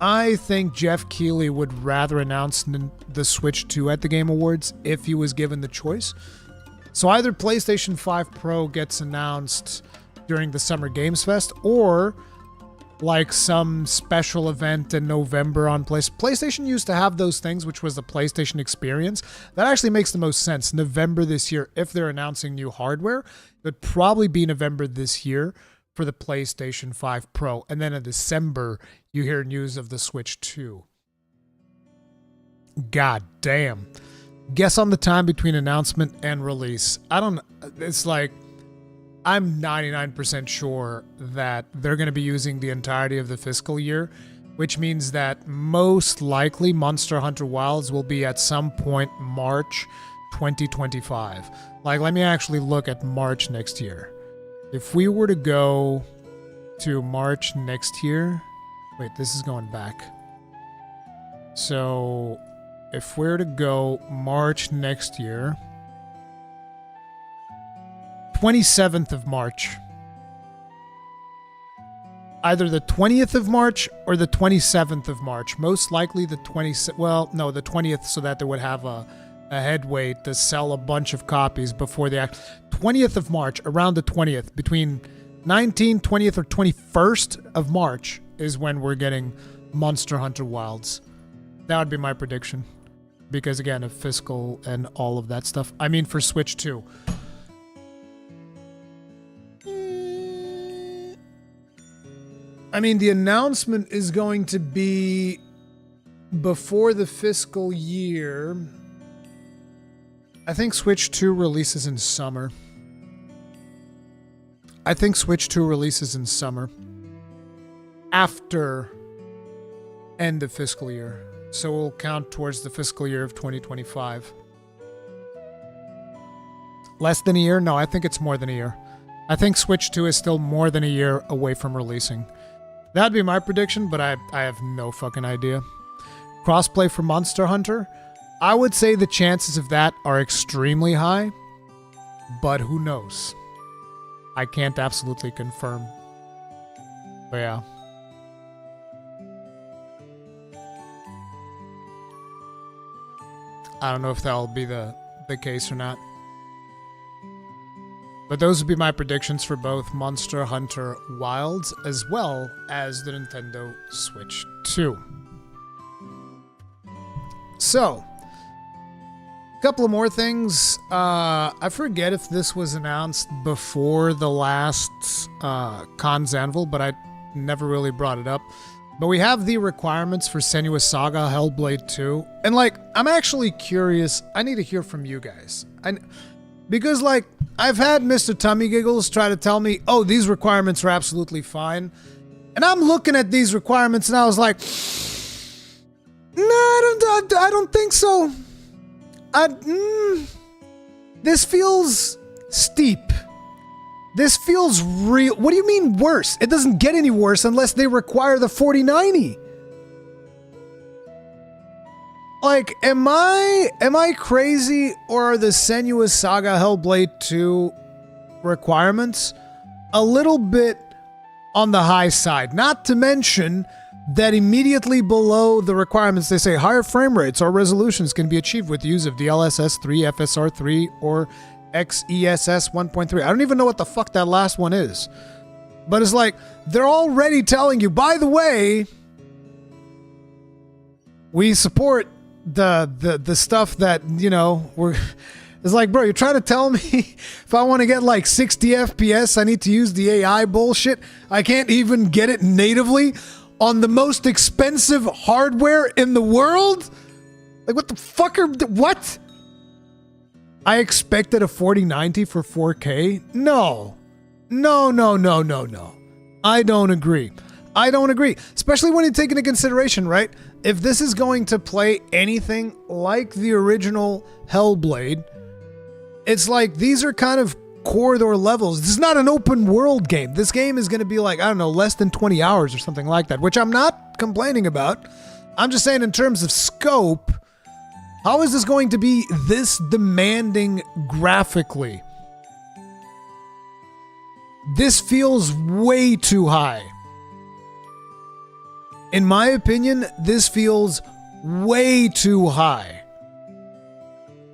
I think Jeff Keighley would rather announce the Switch 2 at the Game Awards if he was given the choice. So either PlayStation 5 Pro gets announced during the Summer Games Fest, or like some special event in November on PlayStation used to have those things, which was the PlayStation Experience. That actually makes the most sense. November this year, if they're announcing new hardware, it would probably be November this year for the PlayStation 5 Pro. And then in December, you hear news of the Switch 2. God damn. Guess on the time between announcement and release. I don't... It's like... I'm 99% sure that they're going to be using the entirety of the fiscal year, which means that most likely Monster Hunter Wilds will be at some point March 2025. Like, let me actually look at March next year. If we were to go to March next year... Wait, this is going back. So, if we're to go March next year... 27th of March. Either the 20th of March or the 27th of March. Most likely the 20th. Well, no, the 20th, so that they would have a headway to sell a bunch of copies before the 20th of March, around the 20th. Between 19th, 20th, or 21st of March is when we're getting Monster Hunter Wilds. That would be my prediction. Because, again, of fiscal and all of that stuff. I mean, for Switch 2. I mean, the announcement is going to be before the fiscal year. I think Switch 2 releases in summer. After end of fiscal year. So we'll count towards the fiscal year of 2025. Less than a year? No, I think it's more than a year. I think Switch 2 is still more than a year away from releasing. That'd be my prediction, but I have no fucking idea. Crossplay for Monster Hunter? I would say the chances of that are extremely high, but who knows? I can't absolutely confirm. But yeah. I don't know if that'll be the case or not. But those would be my predictions for both Monster Hunter Wilds as well as the Nintendo Switch 2. So, a couple of more things. I forget if this was announced before the last Cons Anvil, but I never really brought it up. But we have the requirements for Senua's Saga Hellblade 2. And, like, I'm actually curious. I need to hear from you guys. Because, like, I've had Mr. Tummy Giggles try to tell me, oh, these requirements are absolutely fine. And I'm looking at these requirements and I was like, no, I don't think so. This feels steep. This feels real. What do you mean worse? It doesn't get any worse unless they require the 4090. Like, am I crazy, or are the Senua's Saga Hellblade 2 requirements a little bit on the high side? Not to mention that immediately below the requirements, they say higher frame rates or resolutions can be achieved with use of DLSS 3, FSR 3, or XESS 1.3. I don't even know what the fuck that last one is. But it's like, they're already telling you, by the way, we support the stuff that, you know, it's like, bro, you're trying to tell me if I want to get like 60 FPS, I need to use the AI bullshit. I can't even get it natively on the most expensive hardware in the world? Like, what the fuck what? I expected a 4090 for 4K? No. I don't agree. Especially when you take into consideration, right? If this is going to play anything like the original Hellblade, it's like these are kind of corridor levels. This is not an open world game. This game is going to be like, I don't know, less than 20 hours or something like that, which I'm not complaining about. I'm just saying in terms of scope, how is this going to be this demanding graphically? This feels way too high. In my opinion, this feels way too high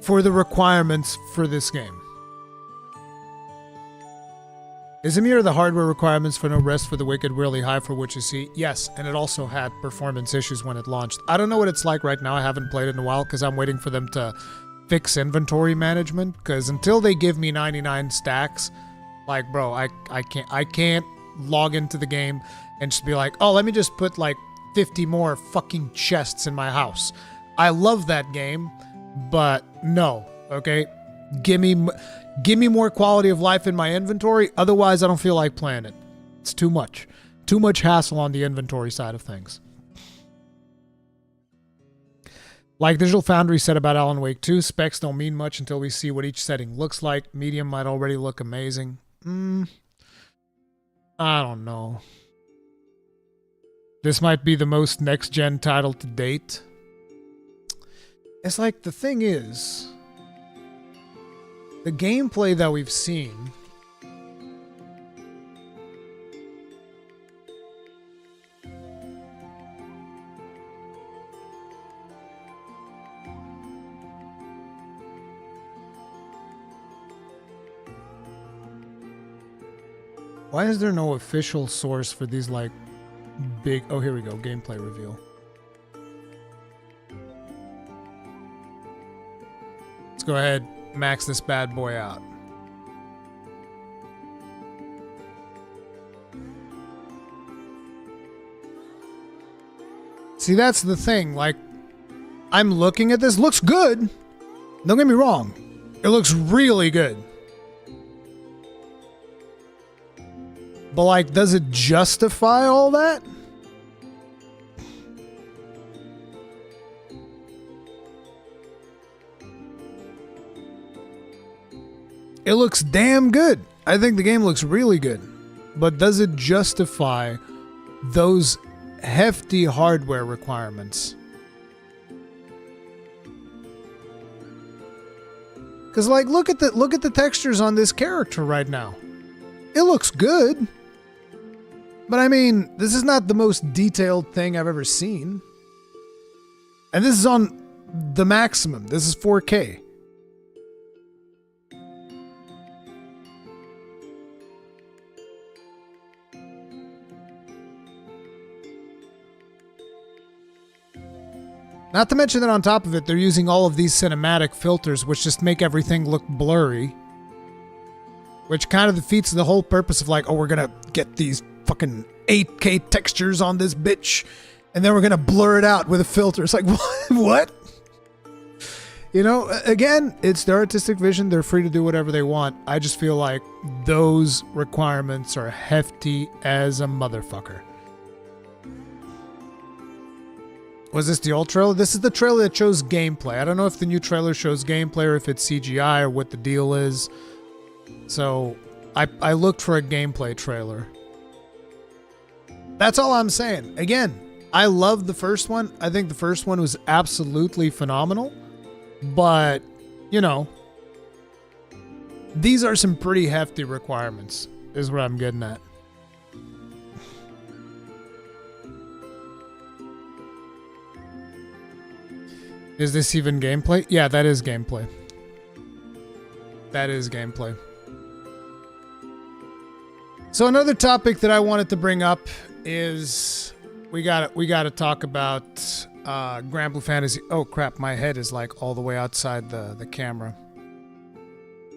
for the requirements for this game. Is it mere the hardware requirements for No Rest for the Wicked really high for what you see? Yes, and it also had performance issues when it launched. I don't know what it's like right now. I haven't played it in a while because I'm waiting for them to fix inventory management. Because until they give me 99 stacks, like, bro, I can't log into the game and just be like, oh, let me just put like 50 more fucking chests in my house. I love that game, but no, okay? Give me more quality of life in my inventory. Otherwise, I don't feel like playing it. It's too much. Too much hassle on the inventory side of things. Like Digital Foundry said about Alan Wake 2, specs don't mean much until we see what each setting looks like. Medium might already look amazing. I don't know. This might be the most next-gen title to date. It's like, the thing is, the gameplay that we've seen why is there no official source for these like big... Oh, here we go. Gameplay reveal. Let's go ahead, max this bad boy out. See, that's the thing. Like, I'm looking at this. Looks good. Don't get me wrong. It looks really good. But, like, does it justify all that? It looks damn good. I think the game looks really good. But does it justify those hefty hardware requirements? Cuz like look at the textures on this character right now. It looks good. But I mean, this is not the most detailed thing I've ever seen. And this is on the maximum. This is 4K. Not to mention that on top of it, they're using all of these cinematic filters, which just make everything look blurry. Which kind of defeats the whole purpose of like, oh, we're gonna get these fucking 8K textures on this bitch, and then we're gonna blur it out with a filter. It's like, what? You know, again, it's their artistic vision. They're free to do whatever they want. I just feel like those requirements are hefty as a motherfucker. Was this the old trailer? This is the trailer that shows gameplay. I don't know if the new trailer shows gameplay or if it's CGI or what the deal is. So, I looked for a gameplay trailer. That's all I'm saying. Again, I love the first one. I think the first one was absolutely phenomenal. But, you know, these are some pretty hefty requirements, is what I'm getting at. Is this even gameplay? Yeah, that is gameplay. That is gameplay. So another topic that I wanted to bring up is we got to talk about Granblue Fantasy. Oh crap, my head is like all the way outside the camera.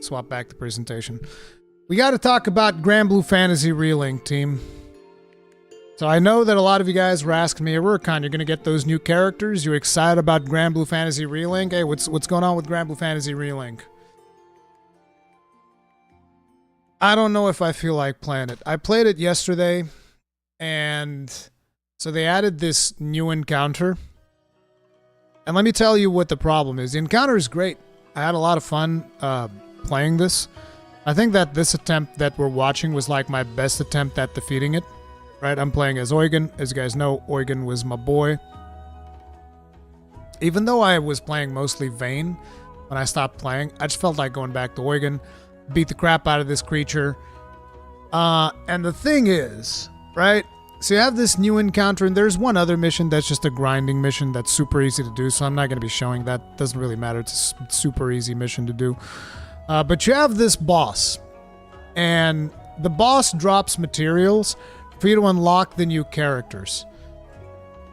Swap back the presentation. We got to talk about Granblue Fantasy Relink, team. So I know that a lot of you guys were asking me, Rurikhan, you're going to get those new characters? You excited about Granblue Fantasy Relink? Hey, what's going on with Granblue Fantasy Relink? I don't know if I feel like playing it. I played it yesterday, and so they added this new encounter. And let me tell you what the problem is. The encounter is great. I had a lot of fun playing this. I think that this attempt that we're watching was like my best attempt at defeating it. Right, I'm playing as Eugen. As you guys know, Eugen was my boy. Even though I was playing mostly Vayne when I stopped playing, I just felt like going back to Eugen, beat the crap out of this creature. And the thing is, right, so you have this new encounter, and there's one other mission that's just a grinding mission that's super easy to do, so I'm not going to be showing that. Doesn't really matter. It's a super easy mission to do. But you have this boss, and the boss drops materials for you to unlock the new characters.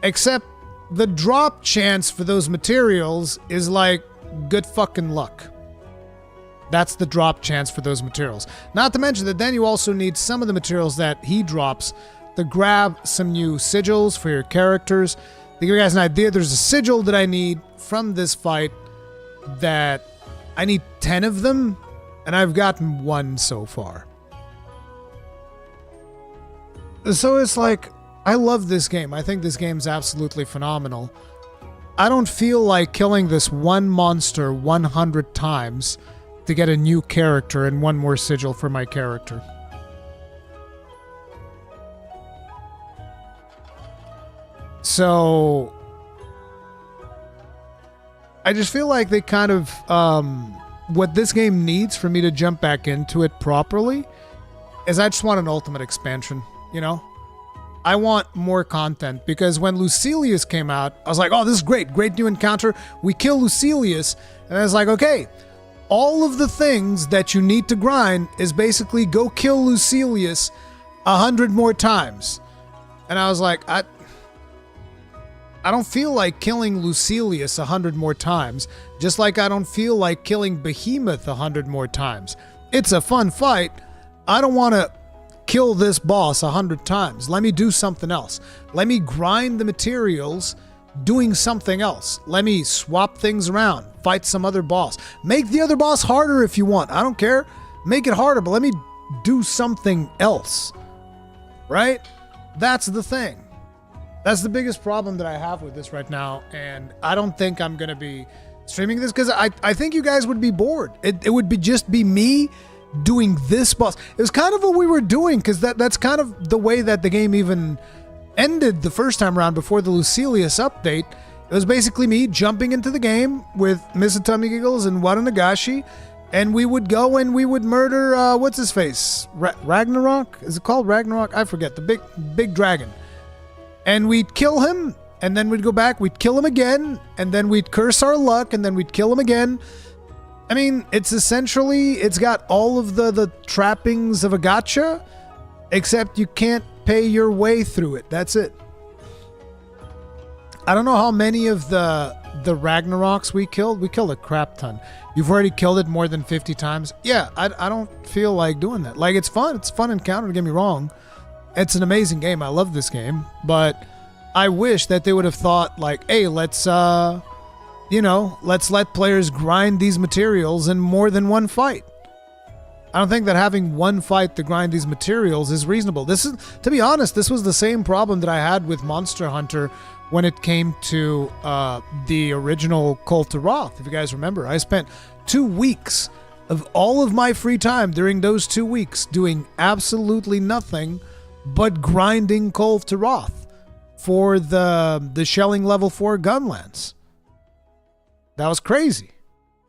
Except the drop chance for those materials is like good fucking luck. That's the drop chance for those materials. Not to mention that then you also need some of the materials that he drops to grab some new sigils for your characters. To give you guys an idea, there's a sigil that I need from this fight that I need 10 of them, and I've gotten 1 so far. So it's like, I love this game. I think this game's absolutely phenomenal. I don't feel like killing this one monster 100 times to get a new character and 1 more sigil for my character. So I just feel like they kind of what this game needs for me to jump back into it properly is I just want an ultimate expansion, you know? I want more content, because when Lucilius came out, I was like, oh, this is great new encounter. We kill Lucilius, and I was like, okay, all of the things that you need to grind is basically go kill Lucilius 100 more times. And I was like, I don't feel like killing Lucilius 100 more times, just like I don't feel like killing Behemoth 100 more times. It's a fun fight. I don't want to kill this boss 100 times. Let me do something else. Let me grind the materials doing something else. Let me swap things around, fight some other boss. Make the other boss harder if you want. I don't care. Make it harder, but let me do something else. Right? That's the thing. That's the biggest problem that I have with this right now, and I don't think I'm going to be streaming this because I think you guys would be bored. It would be just be me doing this boss. It was kind of what we were doing, because that's kind of the way that the game even ended the first time around before the Lucilius update. It was basically me jumping into the game with Misutami Giggles and Wada Nagashi, and we would go and we would murder, what's his face? Ragnarok? Is it called Ragnarok? I forget. The big dragon. And we'd kill him, and then we'd go back, we'd kill him again, and then we'd curse our luck, and then we'd kill him again. I mean, it's got all of the trappings of a gacha, except you can't pay your way through it. That's it. I don't know how many of the Ragnaroks we killed. We killed a crap ton. You've already killed it more than 50 times. Yeah, I don't feel like doing that. Like, it's fun. It's a fun encounter, don't get me wrong. It's an amazing game. I love this game. But I wish that they would have thought, like, hey, let's let players grind these materials in more than one fight. I don't think that having one fight to grind these materials is reasonable. To be honest, this was the same problem that I had with Monster Hunter when it came to the original Call to Wrath. If you guys remember, I spent 2 weeks of all of my free time during those 2 weeks doing absolutely nothing but grinding Call to Wrath for the shelling level 4 Gunlance. That was crazy.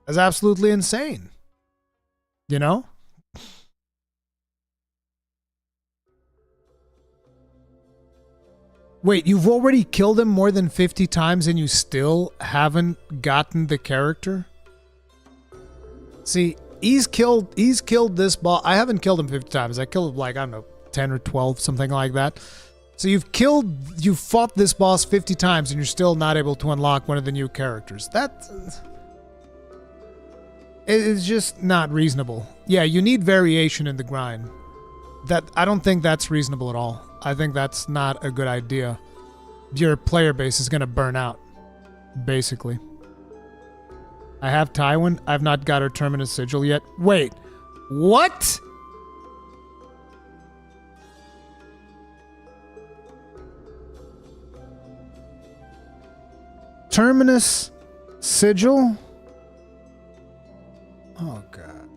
That's absolutely insane. You know? Wait, you've already killed him more than 50 times and you still haven't gotten the character? See, he's killed this boss. I haven't killed him 50 times. I killed him like, I don't know, 10 or 12, something like that. So you've fought this boss 50 times and you're still not able to unlock one of the new characters. It's just not reasonable. Yeah, you need variation in the grind. I don't think that's reasonable at all. I think that's not a good idea. Your player base is going to burn out, basically. I have Tywin. I've not got her Terminus Sigil yet. Wait, what? Terminus Sigil? Oh, God.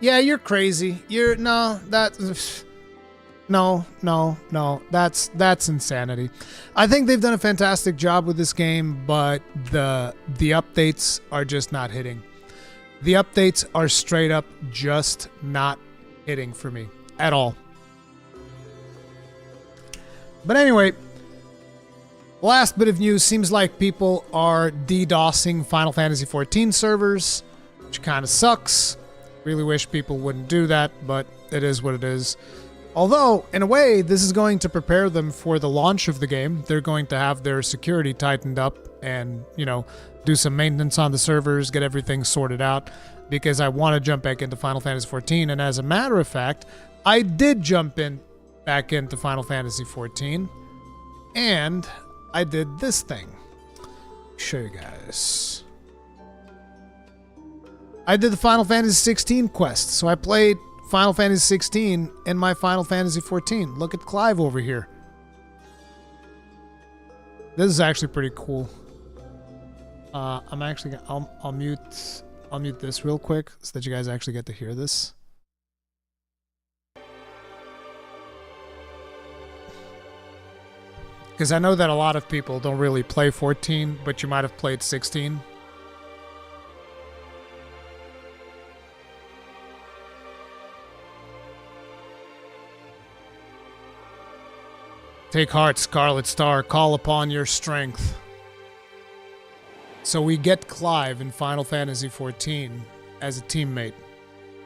Yeah, you're crazy. No, that's insanity. I think they've done a fantastic job with this game, but the updates are just not hitting. The updates are straight up just not hitting for me at all. But anyway, last bit of news. Seems like people are DDoSing Final Fantasy XIV servers, which kind of sucks. Really wish people wouldn't do that, but it is what it is. Although, in a way, this is going to prepare them for the launch of the game. They're going to have their security tightened up and, you know, do some maintenance on the servers, get everything sorted out, because I want to jump back into Final Fantasy XIV. And as a matter of fact, I did jump back into Final Fantasy XIV, and I did this thing. Show you guys. I did the Final Fantasy XVI quest, so I played Final Fantasy XVI in my Final Fantasy XIV. Look at Clive over here. This is actually pretty cool. I'm actually I'll mute this real quick so that you guys actually get to hear this. Because I know that a lot of people don't really play 14, but you might have played 16. Take heart, Scarlet Star, call upon your strength. So we get Clive in Final Fantasy XIV as a teammate.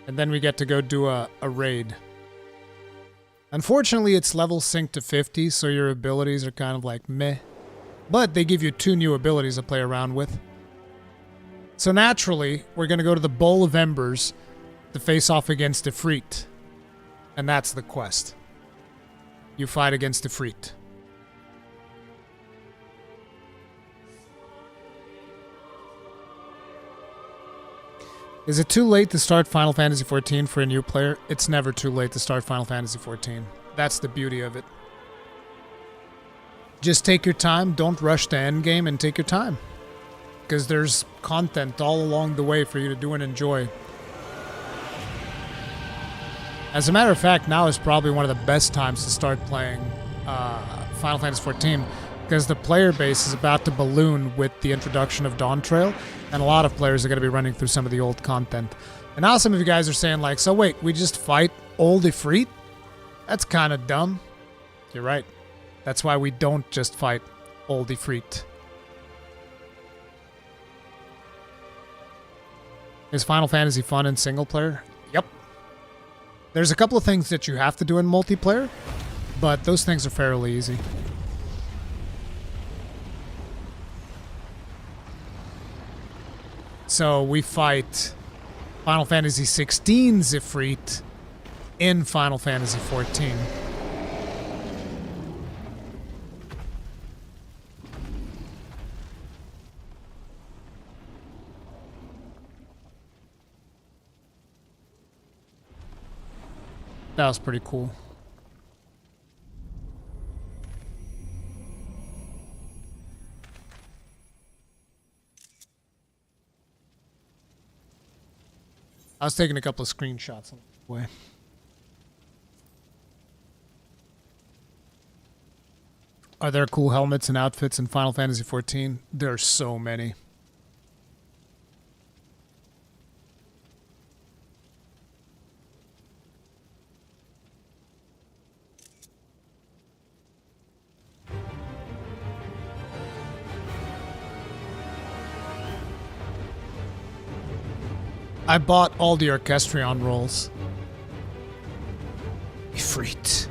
And then we get to go do a raid. Unfortunately, it's level synced to 50, so your abilities are kind of like meh. But they give you 2 new abilities to play around with. So naturally, we're going to go to the Bowl of Embers to face off against Ifrit. And that's the quest. You fight against Ifrit. Is it too late to start Final Fantasy XIV for a new player? It's never too late to start Final Fantasy XIV. That's the beauty of it. Just take your time, don't rush the endgame, and take your time. Because there's content all along the way for you to do and enjoy. As a matter of fact, now is probably one of the best times to start playing Final Fantasy XIV, because the player base is about to balloon with the introduction of Dawn Trail, and a lot of players are going to be running through some of the old content. And now some of you guys are saying like, so wait, we just fight old Ifrit? That's kind of dumb. You're right. That's why we don't just fight old Ifrit. Is Final Fantasy fun in single player? Yep. There's a couple of things that you have to do in multiplayer, but those things are fairly easy. So we fight Final Fantasy XVI's Ifrit in Final Fantasy XIV. That was pretty cool. I was taking a couple of screenshots on the way. Are there cool helmets and outfits in Final Fantasy XIV? There are so many. I bought all the Orchestrion rolls. Ifrit.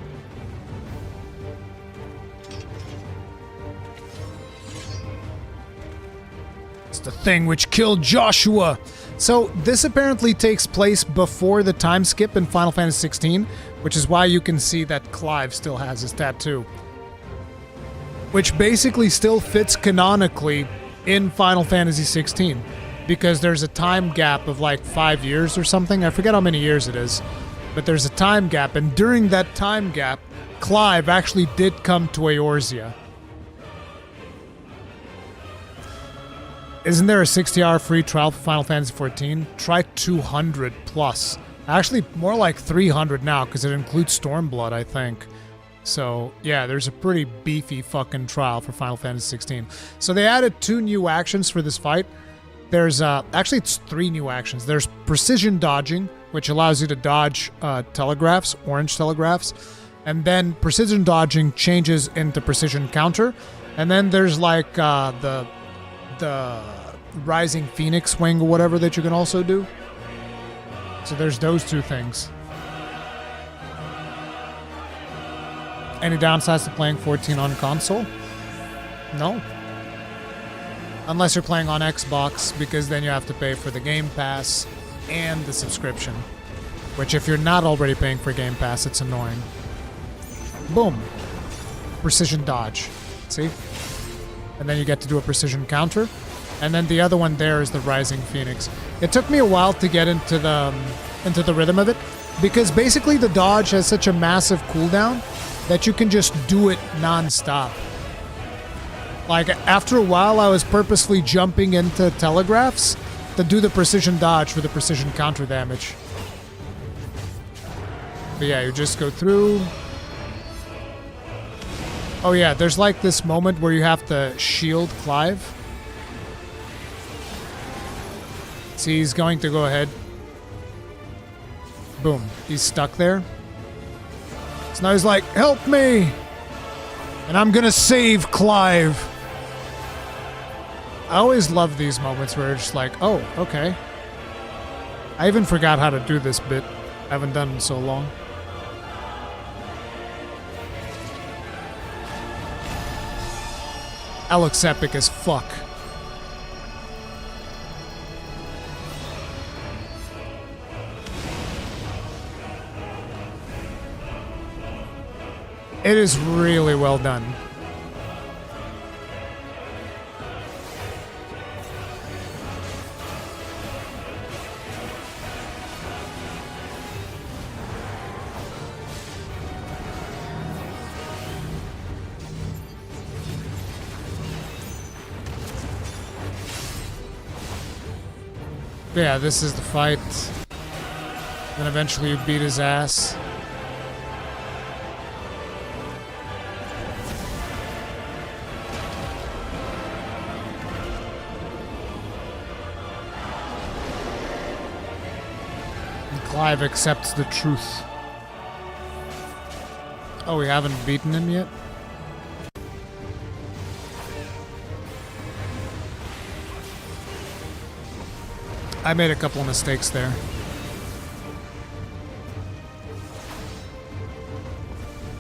It's the thing which killed Joshua. So this apparently takes place before the time skip in Final Fantasy XVI, which is why you can see that Clive still has his tattoo. Which basically still fits canonically in Final Fantasy XVI. Because there's a time gap of like 5 years or something. I forget how many years it is. But there's a time gap, and during that time gap, Clive actually did come to Eorzea. Isn't there a 60-hour free trial for Final Fantasy XIV? Try 200 plus. Actually, more like 300 now, because it includes Stormblood, I think. So, yeah, there's a pretty beefy fucking trial for Final Fantasy XVI. So they added 2 new actions for this fight. There's, actually it's 3 new actions. There's precision dodging, which allows you to dodge telegraphs, orange telegraphs. And then precision dodging changes into precision counter. And then there's like the Rising Phoenix Wing or whatever that you can also do. So there's those 2 things. Any downsides to playing 14 on console? No. Unless you're playing on Xbox, because then you have to pay for the Game Pass and the subscription. Which, if you're not already paying for Game Pass, it's annoying. Boom. Precision dodge. See? And then you get to do a precision counter. And then the other one there is the Rising Phoenix. It took me a while to get into the rhythm of it, because basically the dodge has such a massive cooldown that you can just do it non-stop. Like, after a while, I was purposely jumping into telegraphs to do the precision dodge for the precision counter damage. But yeah, you just go through. Oh yeah, there's like this moment where you have to shield Clive. See, he's going to go ahead. Boom, he's stuck there. So now he's like, help me! And I'm gonna save Clive. I always love these moments where it's just like, oh, okay. I even forgot how to do this bit. I haven't done it in so long. That looks epic as fuck. It is really well done. Yeah, this is the fight. Then eventually you beat his ass. And Clive accepts the truth. Oh, we haven't beaten him yet? I made a couple of mistakes there.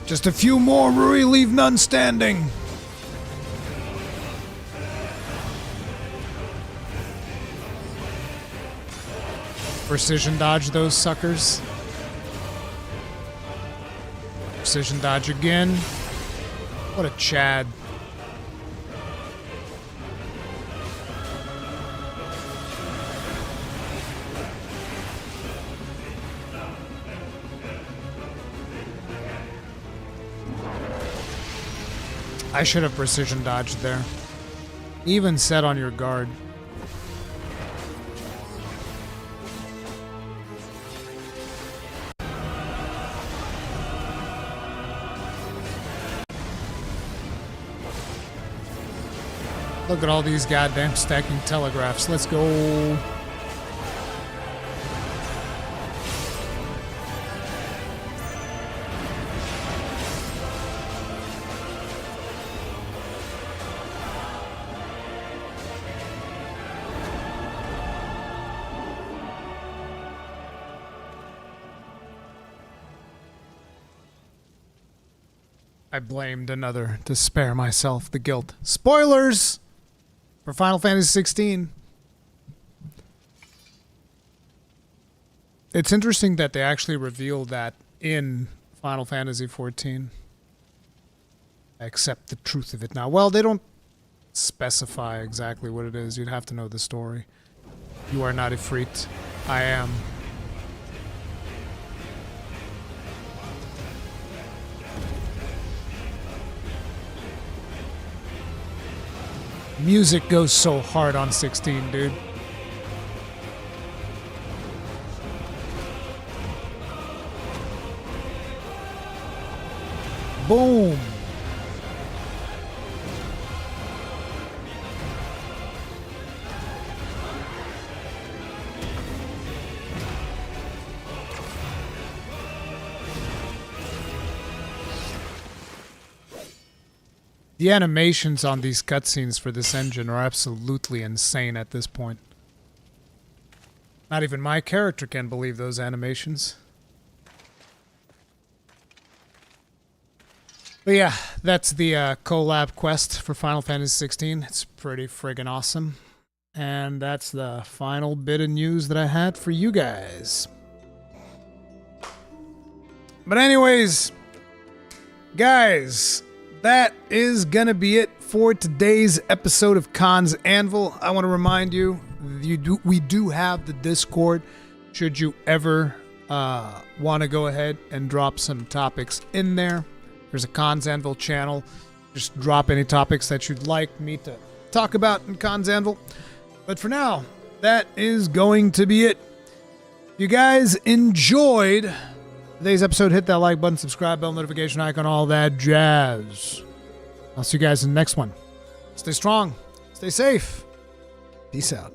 Just a few more, Rui, leave none standing. Precision dodge those suckers. Precision dodge again. What a Chad. I should have precision dodged there. Even set on your guard. Look at all these goddamn stacking telegraphs. Let's go. I blamed another to spare myself the guilt. Spoilers for Final Fantasy XVI. It's interesting that they actually revealed that in Final Fantasy XIV. I accept the truth of it now. Well, they don't specify exactly what it is. You'd have to know the story. You are not Ifrit. I am. Music goes so hard on 16, dude. Boom. The animations on these cutscenes for this engine are absolutely insane at this point. Not even my character can believe those animations. But yeah, that's the collab quest for Final Fantasy 16. It's pretty friggin' awesome. And that's the final bit of news that I had for you guys. But anyways, guys, that is gonna be it for today's episode of Khan's Anvil. I want to remind you, we do have the Discord. Should you ever want to go ahead and drop some topics in there, there's a Khan's Anvil channel. Just drop any topics that you'd like me to talk about in Khan's Anvil. But for now, that is going to be it. If you guys enjoyed today's episode, hit that like button, subscribe bell, notification icon, all that jazz. I'll see you guys in the next one. Stay strong. Stay safe. Peace out.